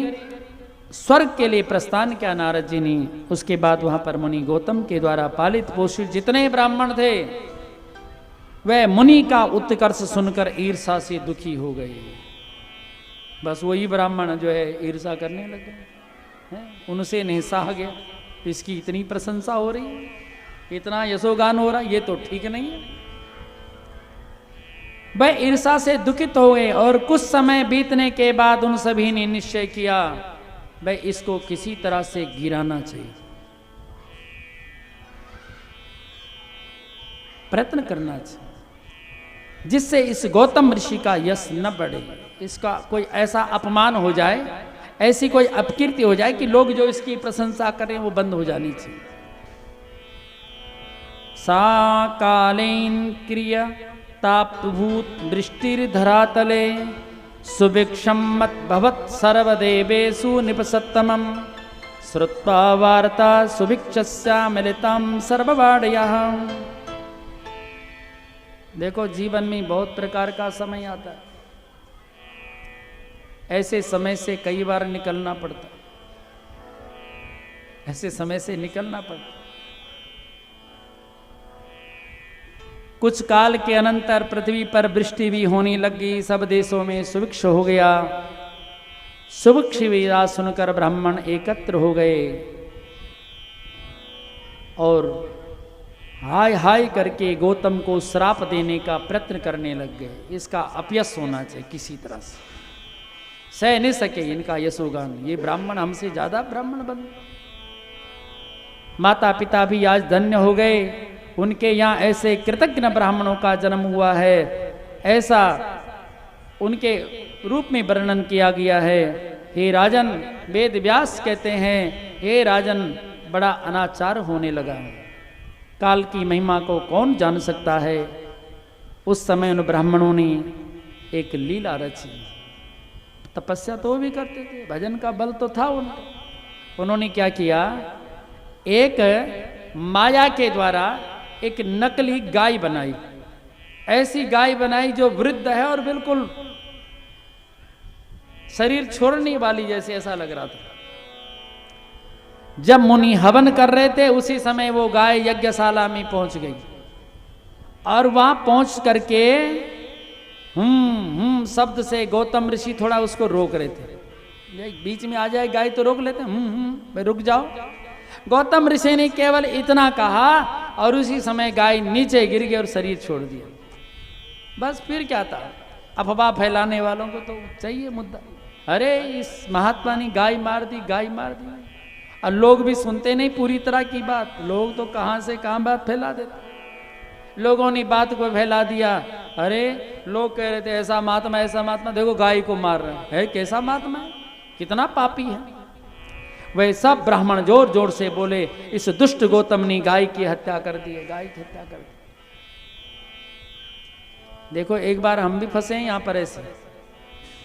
स्वर्ग के लिए प्रस्थान किया नारद जी ने। उसके बाद वहां पर मुनि गौतम के द्वारा पालित पोषित जितने ब्राह्मण थे, वह मुनि का उत्कर्ष सुनकर ईर्षा से दुखी हो गए। बस वही ब्राह्मण जो है ईर्षा करने लगे, उनसे नहीं सहा गया। इसकी इतनी प्रशंसा हो रही है, इतना यशोगान हो रहा, ये तो ठीक नहीं है। वह ईर्षा से दुखित हो गए और कुछ समय बीतने के बाद उन सभी ने निश्चय किया भाई इसको किसी तरह से गिराना चाहिए, प्रयत्न करना चाहिए, जिससे इस गौतम ऋषि का यश न बढ़े, इसका कोई ऐसा अपमान हो जाए, ऐसी कोई अपकीर्ति हो जाए कि लोग जो इसकी प्रशंसा करें वो बंद हो जानी चाहिए। सा कालीन क्रिया ताप्तभूत दृष्टिर्धरातले सुभिक्षम मत भवत् सर्वदेवेषु निपसत्तमम् श्रुत्वा वार्ता सुभिक्षस्या मिलितां सर्ववाडयः। देखो जीवन में बहुत प्रकार का समय आता है, ऐसे समय से कई बार निकलना पड़ता, ऐसे समय से निकलना पड़ता। कुछ काल के अनंतर पृथ्वी पर वृष्टि भी होने लगी, सब देशों में सुभिक्ष हो गया। सुभिक्ष वीरा सुनकर ब्राह्मण एकत्र हो गए और हाय हाय करके गौतम को श्राप देने का प्रयत्न करने लग गए। इसका अपयश होना चाहिए, किसी तरह से सह नहीं सके इनका यशोगान, ये ब्राह्मण हमसे ज्यादा ब्राह्मण बन। माता पिता भी आज धन्य हो गए, उनके यहाँ ऐसे कृतज्ञ ब्राह्मणों का जन्म हुआ है, ऐसा उनके रूप में वर्णन किया गया है। हे राजन, वेद व्यास कहते हैं, हे राजन बड़ा अनाचार होने लगा, काल की महिमा को कौन जान सकता है। उस समय उन ब्राह्मणों ने एक लीला रची। तपस्या तो वो भी करते थे, भजन का बल तो था उनको। उन्होंने क्या किया, एक माया के द्वारा एक नकली गाय बनाई, ऐसी गाय बनाई जो वृद्ध है और बिल्कुल शरीर छोड़ने वाली जैसे ऐसा लग रहा था। जब मुनि हवन कर रहे थे उसी समय वो गाय यज्ञशाला में पहुंच गई और वहां पहुंच करके शब्द से गौतम ऋषि थोड़ा उसको रोक रहे थे। बीच में आ जाए गाय तो रोक लेते, भाई रुक जाओ। गौतम ऋषि ने केवल इतना कहा और उसी समय गाय नीचे गिर गई और शरीर छोड़ दिया। बस फिर क्या था, अफवाह फैलाने वालों को तो चाहिए मुद्दा, अरे इस महात्मा ने गाय मार दी, गाय मार दी। और लोग भी सुनते नहीं पूरी तरह की बात, लोग तो कहाँ से कहाँ बात फैला देते। लोगों ने बात को फैला दिया, अरे लोग कह रहे थे ऐसा महात्मा, देखो गाय को मार रहे हैं, कैसा महात्मा है, कितना पापी है। वह सब ब्राह्मण जोर जोर से बोले, इस दुष्ट गौतम ने गाय की हत्या कर दी है, गाय की हत्या कर दी। देखो एक बार हम भी फंसे हैं यहाँ पर ऐसे,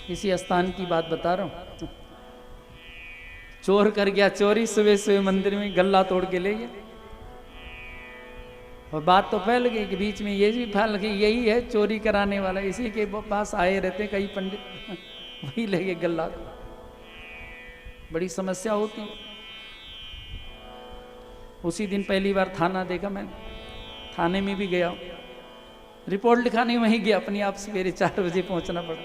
इसी स्थान की बात बता रहा हूं। चोर कर गया चोरी, सुबह सुबह मंदिर में गल्ला तोड़ के ले गया, और बात तो फैल गई कि बीच में ये भी फैल गई, यही है चोरी कराने वाला, इसी के पास आए रहते कई पंडित, वही ले गए गल्ला। बड़ी समस्या होती। उसी दिन पहली बार थाना देखा मैंने, थाने में भी गया, रिपोर्ट लिखाने वहीं गया, अपनी आप सवेरे 4 बजे पहुंचना पड़ा।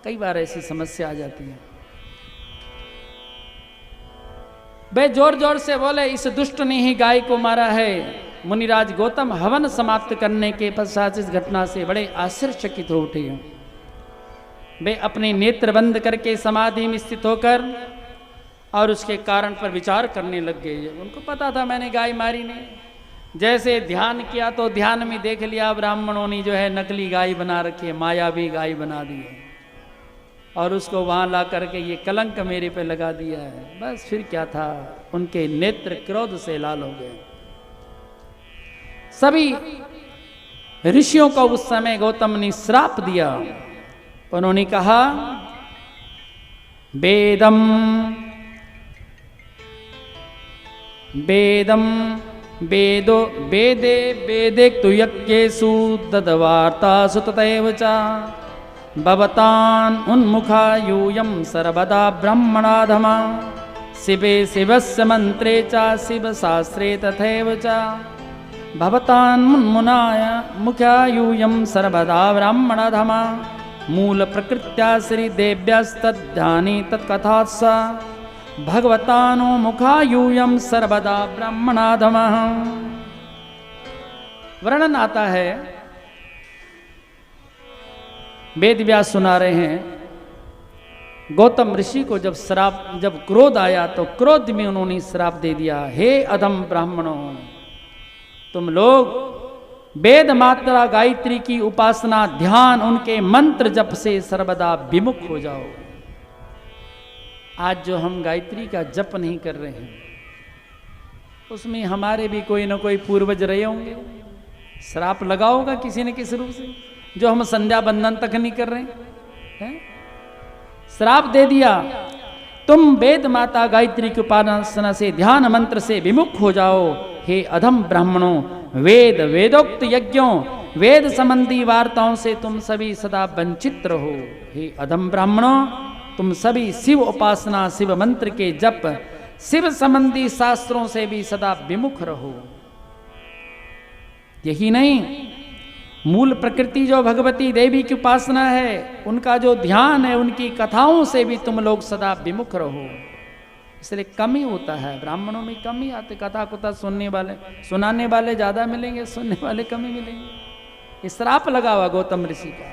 कई बार ऐसी समस्या आ जाती है। वे जोर जोर से बोले, इस दुष्ट ने ही गाय को मारा है। मुनिराज गौतम हवन समाप्त करने के पश्चात इस घटना से बड़े आश्चर्यचकित हो उठे। वे अपने नेत्र बंद करके समाधि में स्थित होकर और उसके कारण पर विचार करने लग गए। उनको पता था मैंने गाय मारी नहीं। जैसे ध्यान किया तो ध्यान में देख लिया ब्राह्मणों ने जो है नकली गाय बना रखी है, मायावी गाय बना दी है, और उसको वहां ला करके ये कलंक मेरे पे लगा दिया है। बस फिर क्या था, उनके नेत्र क्रोध से लाल हो गए। सभी ऋषियों को उस समय गौतम ने श्राप दिया। उन्होंने कहा, वेदम वेदम वेदो वेदे वेदे तु यज्ञेषु ददवार्तासु तथैव च भवतान् उन्मुखा यूयं सर्वदा ब्रह्मणाधमा शिवे शिवस्य मन्त्रे च शिवशास्त्रे तथैव च भवतान् उन्मुनाय मुख्या यूयं सर्वदा ब्राह्मणाधमा मूल प्रकृत्या श्रीदेव्यस्तद्ध्यानि तत्कथात्स भगवतानो मुखा यूयं सर्वदा ब्रह्मणाधमः। वर्णन आता है, वेद व्यास सुना रहे हैं, गौतम ऋषि को जब क्रोध आया तो क्रोध में उन्होंने श्राप दे दिया, हे अधम ब्राह्मणों, तुम लोग वेद मात्रा गायत्री की उपासना ध्यान उनके मंत्र जप से सर्वदा विमुख हो जाओ। आज जो हम गायत्री का जप नहीं कर रहे हैं उसमें हमारे भी कोई ना कोई पूर्वज रहे होंगे, श्राप लगा होगा किसी न किसी रूप से, जो हम संध्या बंदन तक नहीं कर रहे हैं। श्राप दे दिया, तुम वेद माता गायत्री की उपासना से ध्यान मंत्र से विमुख हो जाओ। हे अधम ब्राह्मणों, वेद वेदोक्त यज्ञों वेद संबंधी वार्ताओं से तुम सभी सदा वंचित रहो। हे अधम ब्राह्मणों, तुम सभी शिव उपासना शिव मंत्र के जप शिव संबंधी शास्त्रों से भी सदा विमुख रहो। यही नहीं, मूल प्रकृति जो भगवती देवी की उपासना है, उनका जो ध्यान है, उनकी कथाओं से भी तुम लोग सदा विमुख रहो। इसलिए कमी होता है, ब्राह्मणों में कमी आते, कथा कुथा सुनाने वाले ज्यादा मिलेंगे, सुनने वाले कमी मिलेंगे। श्राप लगा हुआ गौतम ऋषि का।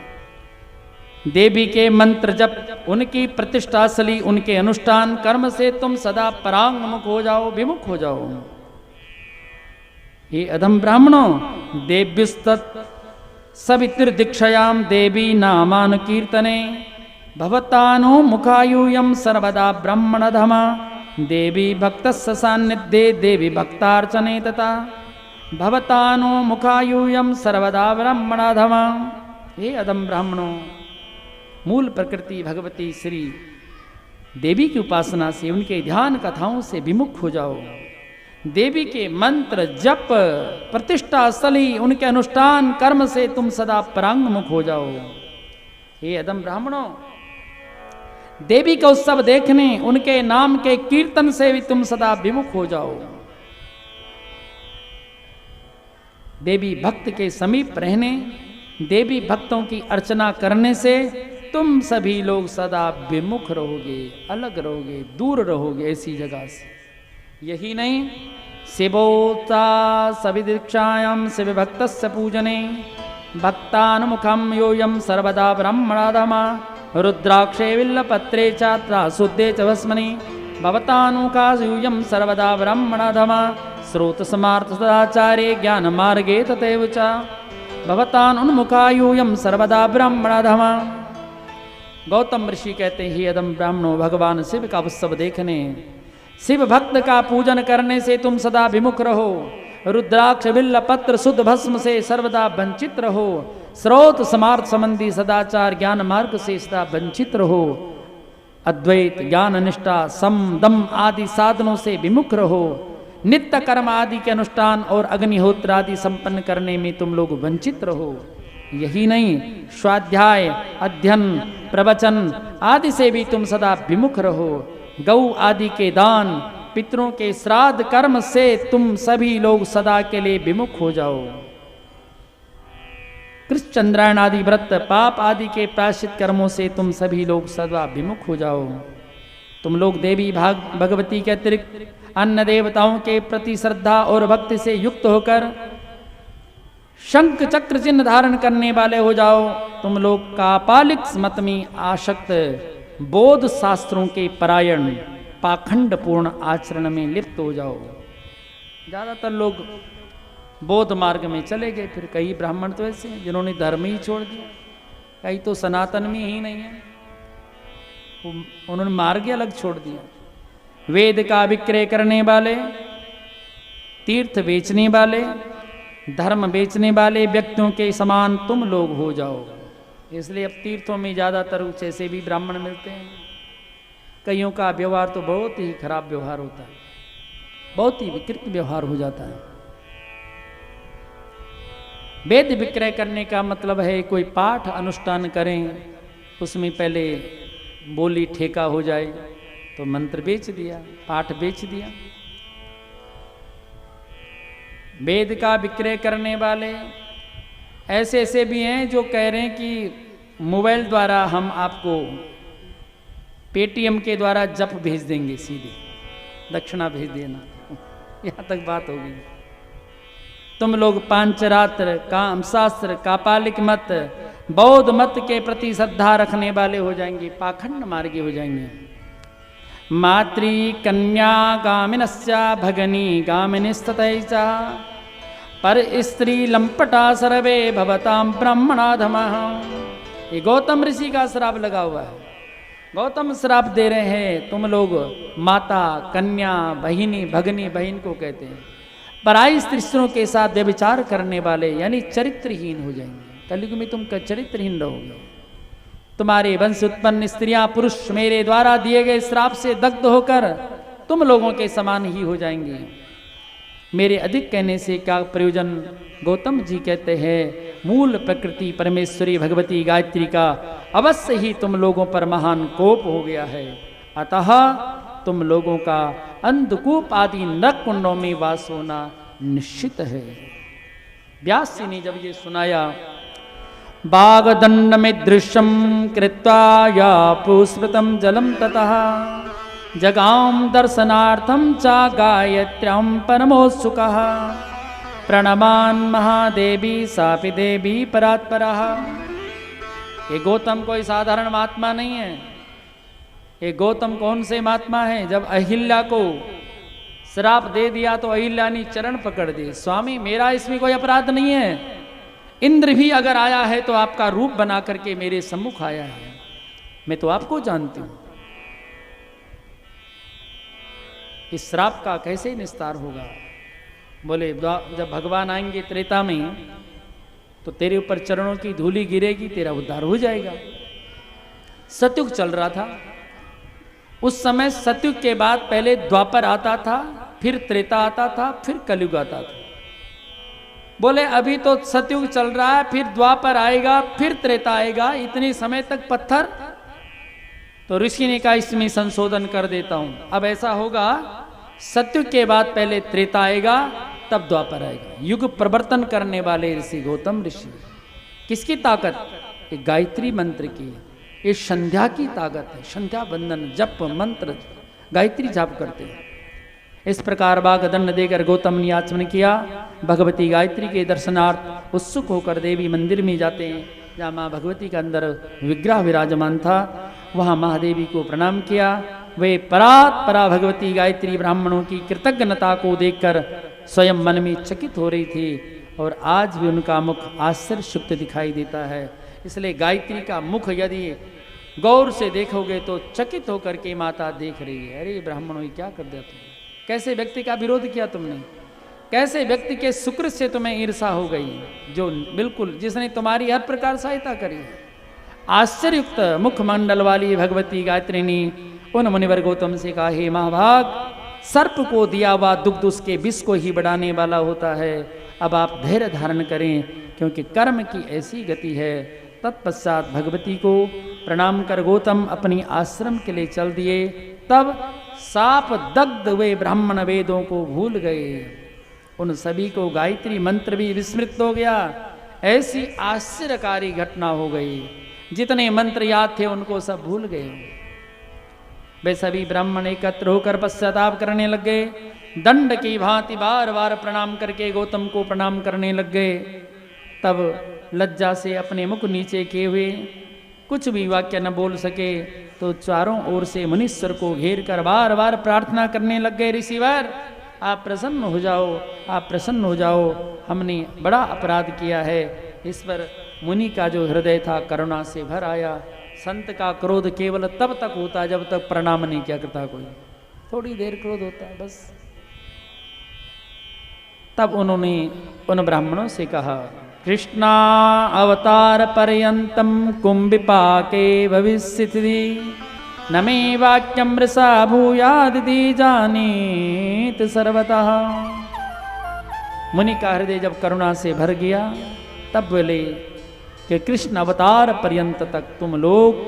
देवी के मंत्र जप, उनकी प्रतिष्ठा स्थली, उनके अनुष्ठान कर्म से तुम सदा परांगमुख हो जाओ, विमुख हो जाओ। ये अधम ब्राह्मणों, देव्युस्तत् सवितुर्दीक्षायाम देवी नामान कीर्तने भवतानो मुखायूयम सर्वदा ब्रह्मणधमा देवी भक्तस्य सान्निध्ये देवी भक्तार्चने तथा भवतानो मुखायूयम सर्वदा ब्रह्मणधमा। हे अधम ब्राह्मणों, मूल प्रकृति भगवती श्री देवी की उपासना से, उनके ध्यान कथाओं से विमुख हो जाओ। देवी के मंत्र जप प्रतिष्ठा स्थली, उनके अनुष्ठान कर्म से तुम सदा परांगमुख हो जाओ। हे अधम ब्राह्मणों, देवी का उत्सव देखने, उनके नाम के कीर्तन से भी तुम सदा विमुख हो जाओ। देवी भक्त के समीप रहने, देवी भक्तों की अर्चना करने से तुम सभी लोग सदा विमुख रहोगे, अलग रहोगे, दूर रहोगे ऐसी जगह से। यही नहीं, शिवोत्सा सविदीक्षायां शिव भक्तस्य पूजने भक्तानुमुखम योयम सर्वदा ब्रह्मणाधमा रुद्राक्षे विल्लपत्रे चात्रा शुद्धे च भस्मनि भवतानुकासूयं सर्वदा ब्राह्मणाधमा स्रोत समार्थ सदाचारे ज्ञान मार्गे तथैव च भवतानुन्मुखायूयं सर्वदा ब्राह्मणाधमा। गौतम ऋषि कहते हैं, अदम ब्राह्मणों, भगवान शिव का उत्सव देखने, शिव भक्त का पूजन करने से तुम सदा विमुख रहो। रुद्राक्ष बिल्ल पत्र शुद्ध भस्म से सर्वदा वंचित रहो। स्रोत समार्थ संबंधी सदाचार ज्ञान मार्ग से सदा वंचित रहो। अद्वैत ज्ञान निष्ठा सम दम आदि साधनों से विमुख रहो। नित्य कर्म आदि के अनुष्ठान और अग्निहोत्र आदि संपन्न करने में तुम लोग वंचित रहो। यही नहीं, स्वाध्याय अध्ययन प्रवचन आदि से भी तुम सदा विमुख रहो। गौ आदि के दान पितरों के श्राद्ध कर्म से तुम सभी लोग सदा के लिए विमुख हो जाओ। कृष्ण चंद्रायण आदि व्रत पाप आदि के प्रायश्चित कर्मों से तुम सभी लोग सदा विमुख हो जाओ। तुम लोग देवी भगवती के अतिरिक्त अन्य देवताओं के प्रति श्रद्धा और भक्ति से युक्त होकर शंख चक्र चिन्ह धारण करने वाले हो जाओ। तुम लोग कापालिक मत में आसक्त, बोध शास्त्रों के परायण, पाखंड पूर्ण आचरण में लिप्त हो जाओ। ज्यादातर लोग बौद्ध मार्ग में चले गए। फिर कई ब्राह्मण तो ऐसे हैं जिन्होंने धर्म ही छोड़ दिया, कई तो सनातन में ही नहीं है, उन्होंने मार्ग अलग छोड़ दिया। वेद का विक्रय करने वाले, तीर्थ बेचने वाले, धर्म बेचने वाले व्यक्तियों के समान तुम लोग हो जाओ। इसलिए अब तीर्थों में ज़्यादातर ऐसे भी ब्राह्मण मिलते हैं। कईयों का व्यवहार तो बहुत ही खराब व्यवहार होता है, बहुत ही विकृत व्यवहार हो जाता है। वेद विक्रय करने का मतलब है कोई पाठ अनुष्ठान करें, उसमें पहले बोली ठेका हो जाए तो मंत्र बेच दिया, पाठ बेच दिया। वेद का विक्रय करने वाले ऐसे ऐसे भी हैं जो कह रहे हैं कि मोबाइल द्वारा हम आपको पेटीएम के द्वारा जप भेज देंगे, सीधे दक्षिणा भेज देना। यहाँ तक बात होगी। तुम लोग पांचरात्र, काम शास्त्र, कापालिक मत, बौद्ध मत के प्रति श्रद्धा रखने वाले हो जाएंगे, पाखंड मार्गी हो जाएंगे। मातृ कन्या गामिनस्या भगनी गामिनिस्ततैचा पर स्त्री लंपटा सर्वे भवताम ब्राह्मणाधमः। ये गौतम ऋषि का श्राप लगा हुआ है। गौतम श्राप दे रहे हैं, तुम लोग माता, कन्या, बहिनी, भगनी, बहन को कहते हैं, पराई स्त्रियों के साथ व्यभिचार करने वाले यानी चरित्रहीन हो जाएंगे। कलयुग में तुम चरित्रहीन रहोगे। तुम्हारे वंश उत्पन्न स्त्रियां पुरुष मेरे द्वारा दिए गए श्राप से दग्ध होकर तुम लोगों के समान ही हो जाएंगे। मेरे अधिक कहने से क्या प्रयोजन। गौतम जी कहते हैं, मूल प्रकृति परमेश्वरी भगवती गायत्री का अवश्य ही तुम लोगों पर महान कोप हो गया है। अतः तुम लोगों का अंधकूप आदि नरक कुंडों में वास होना निश्चित है। व्यास जी ने जब ये सुनाया, बागदंड में दृश्यम कृत्वा या पुस्मृतम जलम ततः जगाम दर्शनार्थम चा गायत्र्याम परमोत्सुकः प्रणमान महादेवी सापि देवी परात्परः। ये गौतम कोई साधारण महात्मा नहीं है। ये गौतम कौन से महात्मा है? जब अहिल्या को श्राप दे दिया तो अहिल्या ने चरण पकड़ दिए, स्वामी मेरा इसमें कोई अपराध नहीं है। इंद्र भी अगर आया है तो आपका रूप बना करके मेरे सम्मुख आया है, मैं तो आपको जानती हूं। इस श्राप का कैसे निस्तार होगा? बोले जब भगवान आएंगे त्रेता में तो तेरे ऊपर चरणों की धूली गिरेगी, तेरा उद्धार हो जाएगा। सतयुग चल रहा था उस समय। सतयुग के बाद पहले द्वापर आता था, फिर त्रेता आता था, फिर कलयुग आता था। बोले अभी तो सतयुग चल रहा है, फिर द्वापर आएगा, फिर त्रेता आएगा, इतने समय तक पत्थर। तो ऋषि ने कहा इसमें संशोधन कर देता हूं। अब ऐसा होगा, सतयुग के बाद पहले त्रेता आएगा, तब द्वापर आएगा। युग प्रवर्तन करने वाले ऋषि गौतम ऋषि। किसकी ताकत? ये गायत्री मंत्र की, ये संध्या की ताकत है। संध्या बंदन जप मंत्र गायत्री जाप करते हैं। इस प्रकार बागदंड देकर गौतम ने आचमन किया। भगवती गायत्री के दर्शनार्थ उत्सुक होकर देवी मंदिर में जाते हैं, जहाँ माँ भगवती का अंदर विग्रह विराजमान था। वहाँ महादेवी को प्रणाम किया। वे परात्परा भगवती गायत्री ब्राह्मणों की कृतज्ञता को देखकर स्वयं मन में चकित हो रही थी और आज भी उनका मुख आश्चर्ययुक्त दिखाई देता है। इसलिए गायत्री का मुख यदि गौर से देखोगे तो चकित होकर के माता देख रही है। अरे ब्राह्मणों ये क्या कर दिया तुमने, कैसे व्यक्ति का विरोध किया तुमने, कैसे व्यक्ति के शुक्र से तुम्हें ईर्षा हो गई, जो बिल्कुल जिसने तुम्हारी हर प्रकार सहायता करी। आश्चर्ययुक्त मुखमंडल वाली भगवती गायत्री ने उन मुनिवर गौतम से कहा, हे महाभाग, सर्प को दिया हुआ दुग्ध उसके विष को ही बढ़ाने वाला होता है। अब आप धैर्य धारण करें, क्योंकि कर्म की ऐसी गति है। तत्पश्चात भगवती को प्रणाम कर गौतम अपनी आश्रम के लिए चल दिए। तब साप दग्ध वे ब्राह्मण वेदों को भूल गए। उन सभी को गायत्री मंत्र भी विस्मृत हो गया। ऐसी आश्चर्यकारी घटना हो गई, जितने मंत्र याद थे उनको सब भूल गए। वे सभी ब्राह्मण एकत्र होकर पश्चाताप करने लग गए। दंड की भांति बार बार प्रणाम करके गौतम को प्रणाम करने लग गए। तब लज्जा से अपने मुख नीचे किए हुए कुछ भी वाक्य न बोल सके, तो चारों ओर से मुनीश्वर को घेर कर बार बार प्रार्थना करने लग गए, ऋषिवर आप प्रसन्न हो जाओ, आप प्रसन्न हो जाओ, हमने बड़ा अपराध किया है। इस पर मुनि का जो हृदय था करुणा से भर आया। संत का क्रोध केवल तब तक होता जब तक प्रणाम नहीं किया करता कोई, थोड़ी देर क्रोध होता है बस। तब उन्होंने उन ब्राह्मणों से कहा, कृष्णा अवतार पर्यंतम कुंभिपाके भविष्यति न मे वाक्यम मृषा भूयादिति जानीत सर्वतः। मुनि का हृदय जब करुणा से भर गया तब बोले कि कृष्ण अवतार पर्यंत तक तुम लोग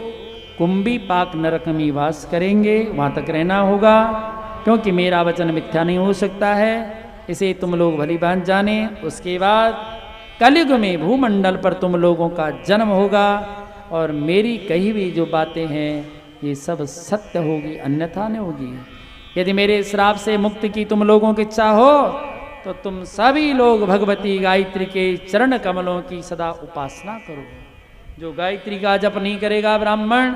कुंभिपाक नरक में वास करेंगे, वहां तक रहना होगा, क्योंकि मेरा वचन मिथ्या नहीं हो सकता है, इसे तुम लोग भली भांति जाने। उसके बाद कलयुग में भूमंडल पर तुम लोगों का जन्म होगा और मेरी कही हुई जो बातें हैं ये सब सत्य होगी, अन्यथा नहीं होगी। यदि मेरे श्राप से मुक्ति की तुम लोगों की इच्छा हो तो तुम सभी लोग भगवती गायत्री के चरण कमलों की सदा उपासना करो। जो गायत्री का जप नहीं करेगा ब्राह्मण,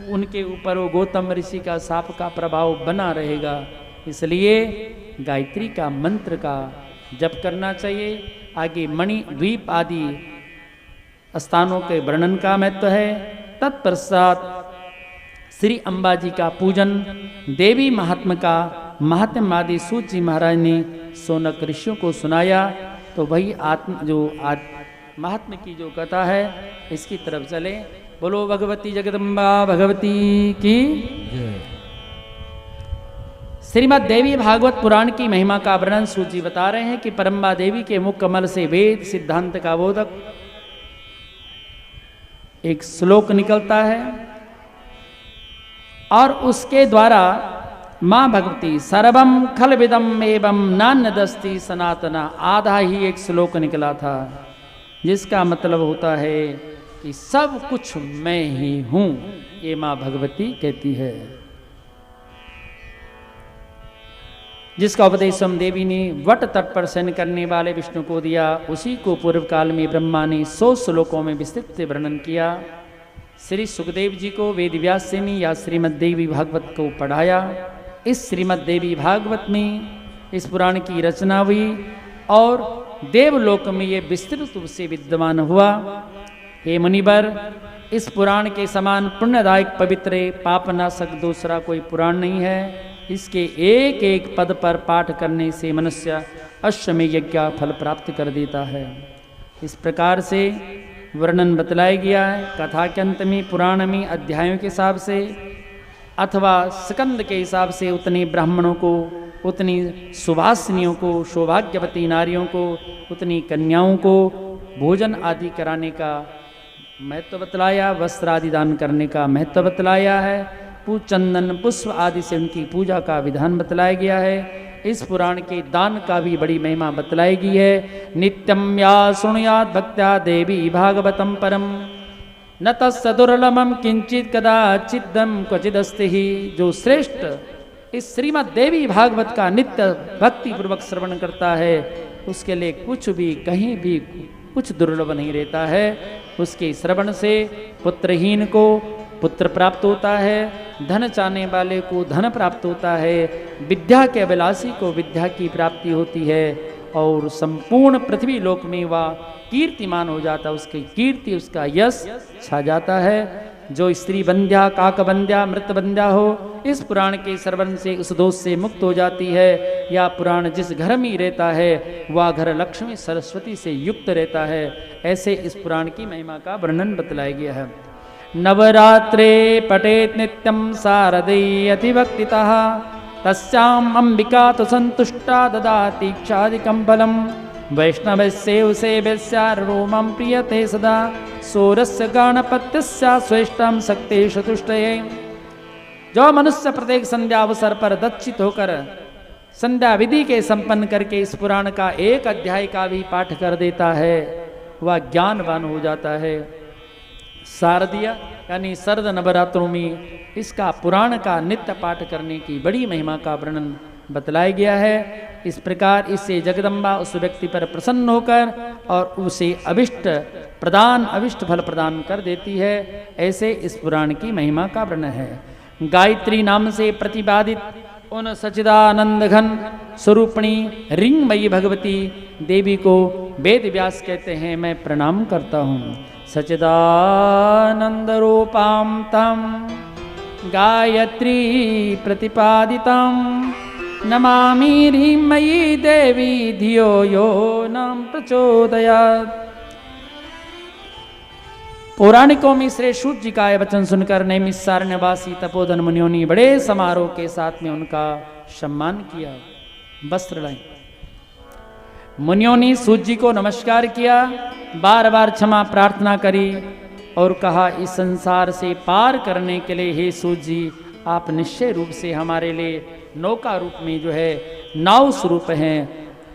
उनके ऊपर वो गौतम ऋषि का शाप का प्रभाव बना रहेगा। इसलिए गायत्री का मंत्र का जप करना चाहिए। आगे मणि द्वीप आदि स्थानों के वर्णन का महत्व है। तत्पश्चात श्री अंबाजी का पूजन, देवी महात्मा का महात्म आदि सूत जी महाराज ने सोनक ऋषियों को सुनाया। तो वही महात्मा की जो कथा है इसकी तरफ चले। बोलो भगवती जगदम्बा भगवती की। श्रीमद् देवी भागवत पुराण की महिमा का वर्णन सूत जी बता रहे हैं कि परम्बा देवी के मुख कमल से वेद सिद्धांत का बोधक एक श्लोक निकलता है और उसके द्वारा मां भगवती सर्वम खलविदम एवं नान्यदस्ति सनातना, आधा ही एक श्लोक निकला था, जिसका मतलब होता है कि सब कुछ मैं ही हूं, ये मां भगवती कहती है। जिसका उपदेश स्वयं देवी ने वट तट पर शयन करने वाले विष्णु को दिया, उसी को पूर्व काल में ब्रह्मा ने 100 श्लोकों में विस्तृत वर्णन किया। श्री सुखदेव जी को वेद व्यास ने या श्रीमद् देवी भागवत को पढ़ाया। इस श्रीमद् देवी भागवत में इस पुराण की रचना हुई और देवलोक में ये विस्तृत रूप से विद्यमान हुआ। हे मुनिवर, इस पुराण के समान पुण्यदायक पवित्र पापनाशक दूसरा कोई पुराण नहीं है। इसके एक एक पद पर पाठ करने से मनुष्य अश्वमेध यज्ञ का फल प्राप्त कर देता है। इस प्रकार से वर्णन बतलाया गया है। कथा के अंत में पुराण में अध्यायों के हिसाब से अथवा स्कंद के हिसाब से उतने ब्राह्मणों को, उतनी सुवासिनियों को, सौभाग्यवती नारियों को, उतनी कन्याओं को भोजन आदि कराने का महत्व बतलाया, वस्त्र आदि दान करने का महत्व बतलाया है, चंदन पुष्प आदि से उनकी पूजा का विधान बतलाया गया है। इस पुराण के दान का भी बड़ी महिमा बतलाई गई है। नित्यम या सुनुयात भक्त्या देवी भागवतम परम न तत्सदुर्लभम किंचित कदाचिदम क्वचिदस्ति ही। जो श्रेष्ठ इस श्रीमद् देवी भागवत का नित्य भक्ति पूर्वक श्रवण करता है उसके लिए कुछ भी कहीं भी कुछ दुर्लभ नहीं रहता है। उसके श्रवण से पुत्रहीन को, पुत्र प्राप्त होता है, धन चाहने वाले को धन प्राप्त होता है, विद्या के अभिलाषी को विद्या की प्राप्ति होती है और संपूर्ण पृथ्वी लोक में वह कीर्तिमान हो जाता है, उसकी कीर्ति उसका यश छा जाता है। जो स्त्री बंध्या, काक बंध्या, मृत बंध्या हो, इस पुराण के श्रवण से उस दोष से मुक्त हो जाती है। या पुराण जिस घर में रहता है वह घर लक्ष्मी सरस्वती से युक्त रहता है। ऐसे इस पुराण की महिमा का वर्णन बतलाया गया है। नवरात्रे पठेत नित्यं शारदे अतिभक्तितः तस्याम् अंबिका तो संतुष्टा ददाति क्षादिकं फलम् वैष्णवस्य सेव्यस्यारोमं प्रियते सदा सोरस्य गणपत्यस्य स्वेष्टं शक्तेषु तुष्टये। जो मनुष्य प्रत्येक संध्या अवसर पर दक्षित होकर संध्या विधि के संपन्न करके इस पुराण का एक अध्याय का भी पाठ कर देता है वह ज्ञानवान हो जाता है। शारदीय यानी शरद नवरात्रों में इसका पुराण का नित्य पाठ करने की बड़ी महिमा का वर्णन बतलाया गया है। इस प्रकार इससे जगदम्बा उस व्यक्ति पर प्रसन्न होकर और उसे अभिष्ट फल प्रदान कर देती है। ऐसे इस पुराण की महिमा का वर्णन है। गायत्री नाम से प्रतिपादित उन सच्चिदानंद घन स्वरूपणी रिंगमयी भगवती देवी को वेद व्यास कहते हैं। मैं प्रणाम करता हूँ। सच्चिदानंद रूपां तम गायत्री प्रतिपादितं नमामि ह्रींमयी देवी धियो यो न प्रचोदयात्। पौराणिकों में श्री सूत जी का यह वचन सुनकर नैमिषारण्यवासी तपोधन मुनियों ने बड़े समारोह के साथ में उनका सम्मान किया, वस्त्र लाए। मुनियों ने सूत जी को नमस्कार किया, बार बार क्षमा प्रार्थना करी और कहा इस संसार से पार करने के लिए हे सूत जी आप निश्चय रूप से हमारे लिए नौका रूप में जो है नाव स्वरूप हैं।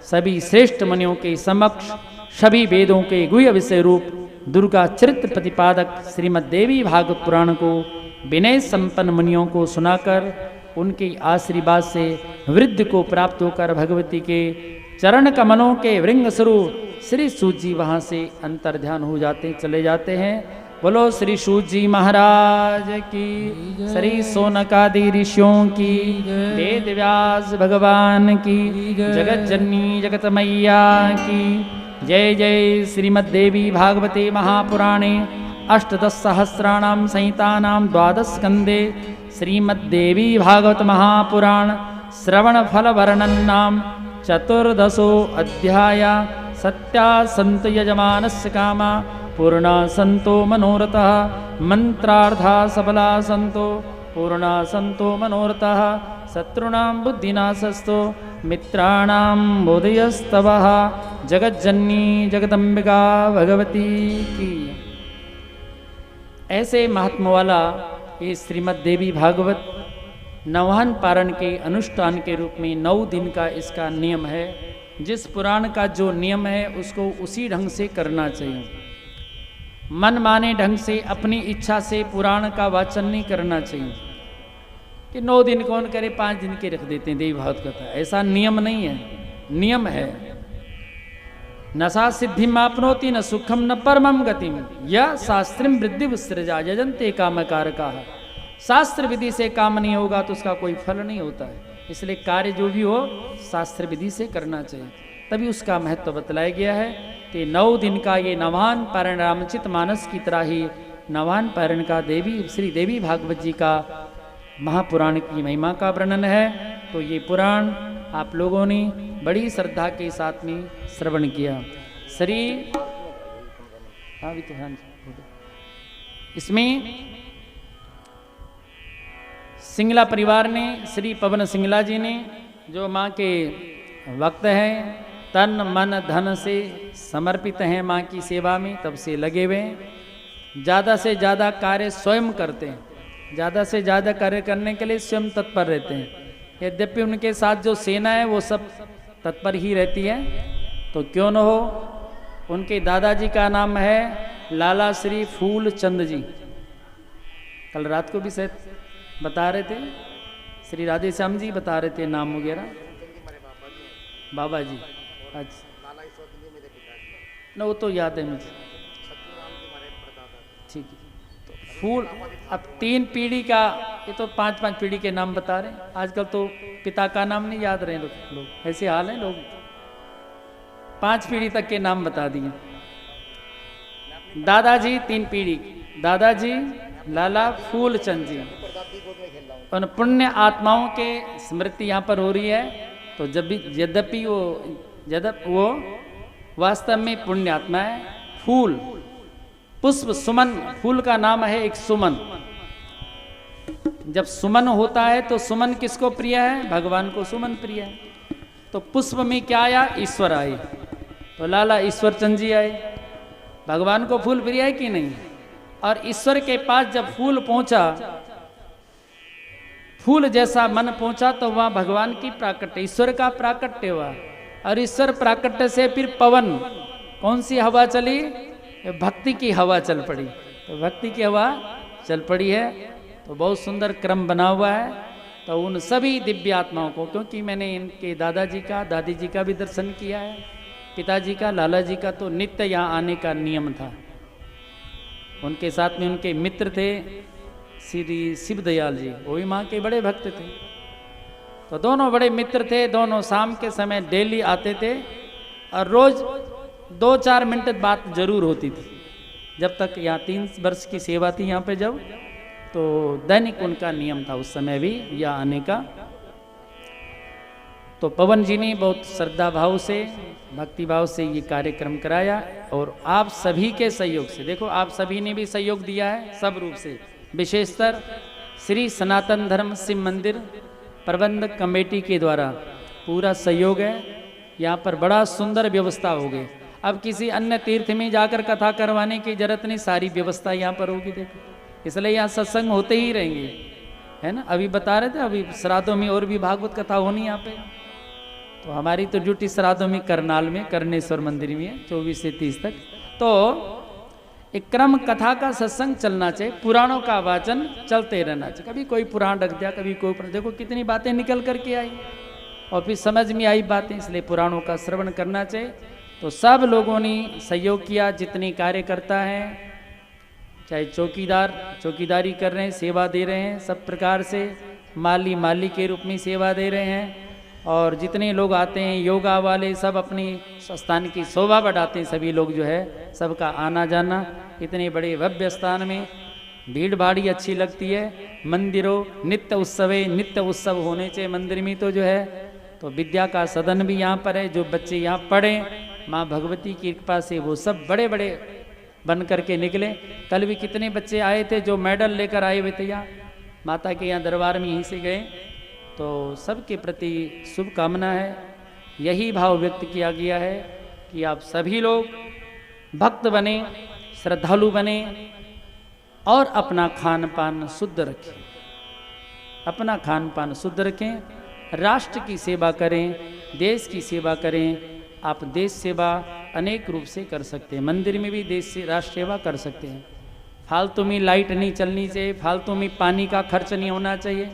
सभी श्रेष्ठ मुनियों के समक्ष सभी वेदों के गुह्य विषय रूप दुर्गा चरित्र प्रतिपादक श्रीमद् देवी भागवत पुराण को विनय संपन्न मुनियों को सुनाकर उनके आशीर्वाद से वृद्ध को प्राप्त होकर भगवती के चरण कमलों के वृंग स्वरूप श्री सूत जी वहाँ से अंतर्ध्यान हो जाते चले जाते हैं। बोलो श्री सूत जी महाराज की, श्री सोनकादि ऋषियों की, वेद व्यास भगवान की, जगत जननी जगत मैया की जय जय। श्रीमद्देवी भागवते महापुराणे अष्टदशसहस्राणां संहितानां द्वादशस्कन्धे श्रीमद्देवी भागवत महापुराण श्रवण फल वर्णन्नां चतुर्दशो अध्याय। सत्या सन्तु यजमानस्य कामा पूर्णा सन्तो मनोरथः मंत्रार्था सफला सन्तो पूर्णा सन्तो मनोरथः शत्रूणां बुद्धिनाशस्तु मित्राणां बोधयस्तवः। जगज्जननी जगदम्बिका भगवती की। ऐसे महात्मा वाला ये श्रीमद् देवी भागवत नवाहन पारण के अनुष्ठान के रूप में 9 दिन का इसका नियम है। जिस पुराण का जो नियम है उसको उसी ढंग से करना चाहिए। मन माने ढंग से अपनी इच्छा से पुराण का वाचन नहीं करना चाहिए कि 9 दिन कौन करे 5 दिन के रख देते हैं देवी भागवत कथा। ऐसा नियम नहीं है। नियम है न सा सिद्धिम आपनोति न सुखम न परमम गतिम या शास्त्रिम वृद्धि विसृजा यजन्ते कामकारका। शास्त्र विधि से काम नहीं होगा तो उसका कोई फल नहीं होता है। इसलिए कार्य जो भी हो शास्त्र विधि से करना चाहिए, तभी उसका महत्व बतलाया गया है। तो 9 दिन का ये नवान पारण रामचित मानस की तरह ही नवान पारण का देवी श्री देवी भागवत जी का महापुराण की महिमा का वर्णन है। तो ये पुराण आप लोगों ने बड़ी श्रद्धा के साथ में श्रवण किया। श्री इसमें सिंगला परिवार ने श्री पवन सिंगला जी ने जो माँ के भक्त हैं, तन मन धन से समर्पित हैं माँ की सेवा में, तब से लगे हुए हैं। ज़्यादा से ज़्यादा कार्य स्वयं करते हैं, ज़्यादा से ज़्यादा कार्य करने के लिए स्वयं तत्पर रहते हैं। यद्यपि उनके साथ जो सेना है वो सब तत्पर ही रहती है, तो क्यों न हो। उनके दादाजी का नाम है लाला श्री फूल चंद जी। कल रात को भी शायद बता रहे थे, श्री राधे श्याम जी बता रहे थे नाम वगैरह। बाबा जी अच्छा न वो तो याद है मुझे। ठीक है। फूल, अब 3 पीढ़ी का, ये तो 5-5 पीढ़ी के नाम बता रहे हैं। आजकल तो पिता का नाम नहीं याद रहे लोग, ऐसे हाल है लोग, 5 पीढ़ी तक के नाम बता दिए। दादाजी 3 पीढ़ी, दादाजी लाला फूलचंद जी, उन पुण्य आत्माओं के स्मृति यहाँ पर हो रही है। तो जब भी यद्यपि वो वास्तव में पुण्य आत्मा है। फूल, पुष्प, सुमन, फूल का नाम है एक सुमन। जब सुमन होता है तो सुमन किसको प्रिय है? भगवान को सुमन प्रिय है। तो पुष्प में क्या आया? ईश्वर आए, तो लाला ईश्वर चंद जी आए। भगवान को फूल प्रिय है कि नहीं? और ईश्वर के पास जब फूल पहुंचा, फूल जैसा मन पहुंचा, तो वहां भगवान की प्राकट्य, ईश्वर का प्राकट्य हुआ। और ईश्वर प्राकट्य से फिर पवन, कौन सी हवा चली? भक्ति की हवा चल पड़ी। तो भक्ति की हवा चल पड़ी है। तो बहुत सुंदर क्रम बना हुआ है। तो उन सभी दिव्य आत्माओं को, क्योंकि मैंने इनके दादाजी का, दादी जी का भी दर्शन किया है, पिताजी का, लाला जी का, तो नित्य यहाँ आने का नियम था। उनके साथ में उनके मित्र थे श्री शिवदयाल जी, वो भी माँ के बड़े भक्त थे। तो दोनों बड़े मित्र थे, दोनों शाम के समय डेली आते थे और रोज 2-4 मिनट बात जरूर होती थी। जब तक यहाँ 3 वर्ष की सेवा थी यहाँ पे जब, तो दैनिक उनका नियम था उस समय भी यहाँ आने का। तो पवन जी ने बहुत श्रद्धा भाव से, भक्ति भाव से ये कार्यक्रम कराया। और आप सभी के सहयोग से, देखो आप सभी ने भी सहयोग दिया है सब रूप से। विशेषतर श्री सनातन धर्म शिव मंदिर प्रबंधक कमेटी के द्वारा पूरा सहयोग है। यहाँ पर बड़ा सुंदर व्यवस्था हो गई। अब किसी अन्य तीर्थ में जाकर कथा करवाने की जरूरत नहीं, सारी व्यवस्था यहाँ पर होगी। देखो, इसलिए यहाँ सत्संग होते ही रहेंगे, है ना। अभी बता रहे थे, अभी श्राद्धों में और भी भागवत कथा होनी यहाँ पे। तो हमारी तो ड्यूटी श्राद्धों में करनाल में कर्णेश्वर मंदिर में है 24 से 30 तक। तो एक क्रम कथा का सत्संग चलना चाहिए, पुराणों का वाचन चलते रहना चाहिए। कभी कोई पुराण रख दिया, कभी कोई पुराण, देखो कितनी बातें निकल करके आई और फिर समझ में आई बातें, इसलिए पुराणों का श्रवण करना चाहिए। तो सब लोगों ने सहयोग किया, जितने कार्यकर्ता हैं, चाहे चौकीदारी कर रहे हैं, सेवा दे रहे हैं, सब प्रकार से माली के रूप में सेवा दे रहे हैं। और जितने लोग आते हैं, योगा वाले, सब अपनी स्थान की शोभा बढ़ाते हैं। सभी लोग जो है, सबका आना जाना, इतने बड़े भव्य स्थान में भीड़ भाड़ी अच्छी लगती है। मंदिरों नित्य उत्सव होने चाहिए मंदिर में। तो जो है, तो विद्या का सदन भी यहाँ पर है। जो बच्चे यहाँ पढ़ें, माँ भगवती की कृपा से वो सब बड़े बड़े बन करके निकले। कल भी कितने बच्चे आए थे जो मेडल लेकर आए हुए थे यहाँ माता के यहाँ दरबार में, यहीं से गए। तो सबके प्रति शुभकामना है। यही भाव व्यक्त किया गया है कि आप सभी लोग भक्त बने, श्रद्धालु बने और अपना खान पान शुद्ध रखें। अपना खान पान शुद्ध रखें, राष्ट्र की सेवा करें, देश की सेवा करें। आप देश सेवा अनेक रूप से कर सकते हैं। मंदिर में भी देश से राष्ट्र सेवा कर सकते हैं। फालतू में लाइट नहीं चलनी चाहिए, फालतू में पानी का खर्च नहीं होना चाहिए।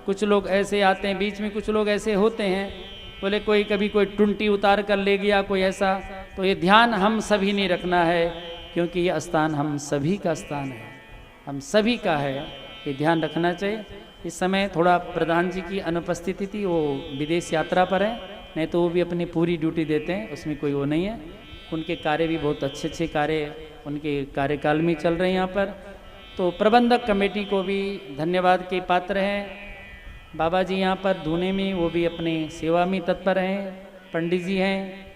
कुछ लोग ऐसे आते हैं बीच में, कुछ लोग ऐसे होते हैं, बोले कोई कभी कोई टुंटी उतार कर ले गया, कोई ऐसा। तो ये ध्यान हम सभी ने रखना है, क्योंकि ये स्थान हम सभी का स्थान है, हम सभी का है, ये ध्यान रखना चाहिए। इस समय थोड़ा प्रधान जी की अनुपस्थिति थी, वो विदेश यात्रा पर है, नहीं तो वो भी अपनी पूरी ड्यूटी देते हैं, उसमें कोई वो नहीं है। उनके कार्य भी बहुत अच्छे कार्य उनके कार्यकाल में चल रहे हैं यहाँ पर। तो प्रबंधक कमेटी को भी धन्यवाद के पात्र हैं। बाबा जी यहाँ पर धुने में, वो भी अपने सेवा में तत्पर हैं। पंडित जी हैं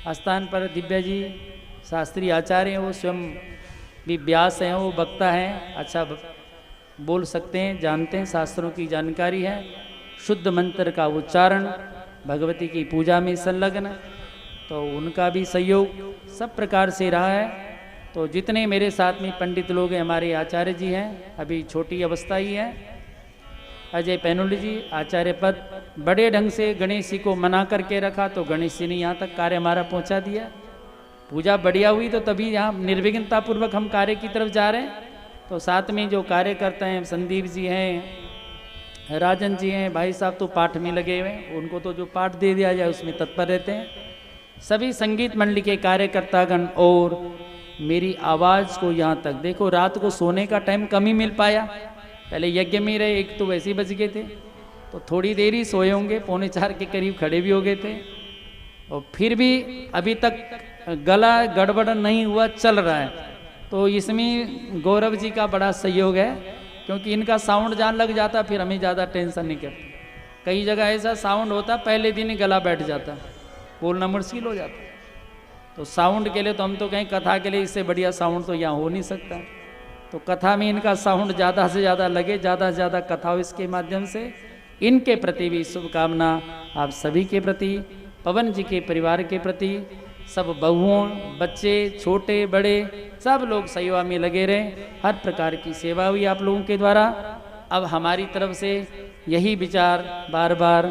आस्थान पर, दिव्या जी शास्त्री आचार्य हैं, वो स्वयं भी व्यास हैं, वो वक्ता हैं, अच्छा बोल सकते हैं, जानते हैं, शास्त्रों की जानकारी है, शुद्ध मंत्र का उच्चारण, भगवती की पूजा में संलग्न। तो उनका भी सहयोग सब प्रकार से रहा है। तो जितने मेरे साथ में पंडित लोग हैं, हमारे आचार्य जी हैं, अभी छोटी अवस्था ही है, अजय पैनुल जी आचार्य पद, बड़े ढंग से गणेश जी को मना करके रखा, तो गणेश जी ने यहाँ तक कार्य हमारा पहुँचा दिया। पूजा बढ़िया हुई तो तभी यहाँ निर्विघ्नता पूर्वक हम कार्य की तरफ जा रहे हैं। तो साथ में जो कार्यकर्ता हैं, संदीप जी हैं, राजन जी हैं, भाई साहब तो पाठ में लगे हुए हैं, उनको तो जो पाठ दे दिया जाए उसमें तत्पर रहते हैं। सभी संगीत मंडली के कार्यकर्तागण और मेरी आवाज़ को यहाँ तक देखो, रात को सोने का टाइम कम ही मिल पाया। पहले यज्ञ में रहे, 1 तो वैसे ही बज गए थे, तो थोड़ी देर ही सोए होंगे, 3:45 के करीब खड़े भी हो गए थे। और फिर भी अभी तक गला गड़बड़ नहीं हुआ, चल रहा है। तो इसमें गौरव जी का बड़ा सहयोग है, क्योंकि इनका साउंड जान लग जाता, फिर हमें ज़्यादा टेंशन नहीं करते। कई जगह ऐसा साउंड होता पहले दिन ही गला बैठ जाता, बोलना मुश्किल हो जाता। तो साउंड के लिए तो हम तो कहीं कथा के लिए इससे बढ़िया साउंड तो यहाँ हो नहीं सकता। तो कथा में इनका साउंड ज़्यादा से ज़्यादा लगे, ज़्यादा से ज़्यादा कथा हो इसके माध्यम से। इनके प्रति भी शुभकामना आप सभी के प्रति, पवन जी के परिवार के प्रति, सब बहुओं, बच्चे, छोटे बड़े सब लोग सेवा में लगे रहें। हर प्रकार की सेवा हुई आप लोगों के द्वारा। अब हमारी तरफ से यही विचार बार बार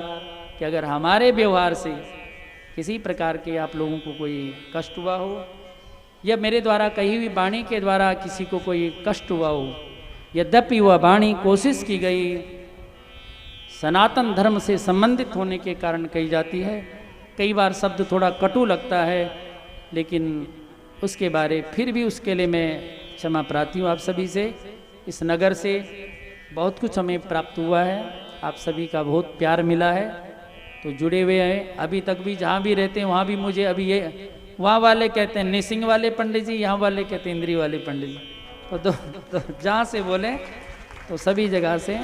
कि अगर हमारे व्यवहार से किसी प्रकार के आप लोगों को कोई कष्ट हुआ हो, या मेरे द्वारा कही हुई वाणी के द्वारा किसी को कोई कष्ट हुआ हो, यद्यपि वह वाणी कोशिश की गई सनातन धर्म से संबंधित होने के कारण कही जाती है, कई बार शब्द थोड़ा कटु लगता है, लेकिन उसके बारे फिर भी उसके लिए मैं क्षमा प्रार्थी हूँ आप सभी से। इस नगर से बहुत कुछ हमें प्राप्त हुआ है, आप सभी का बहुत प्यार मिला है, तो जुड़े हुए हैं। अभी तक भी जहाँ भी रहते हैं वहाँ भी मुझे अभी ये वहाँ वाले कहते हैं निसिंग वाले पंडित जी, यहाँ वाले कहते हैं इंद्री वाले पंडित जी। तो जहाँ से बोले तो सभी जगह से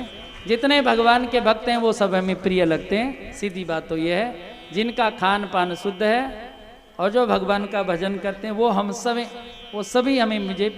जितने भगवान के भक्त हैं वो सब हमें प्रिय लगते हैं। सीधी बात तो ये है, जिनका खान पान शुद्ध है और जो भगवान का भजन करते हैं वो हम सब, वो सभी हमें मुझे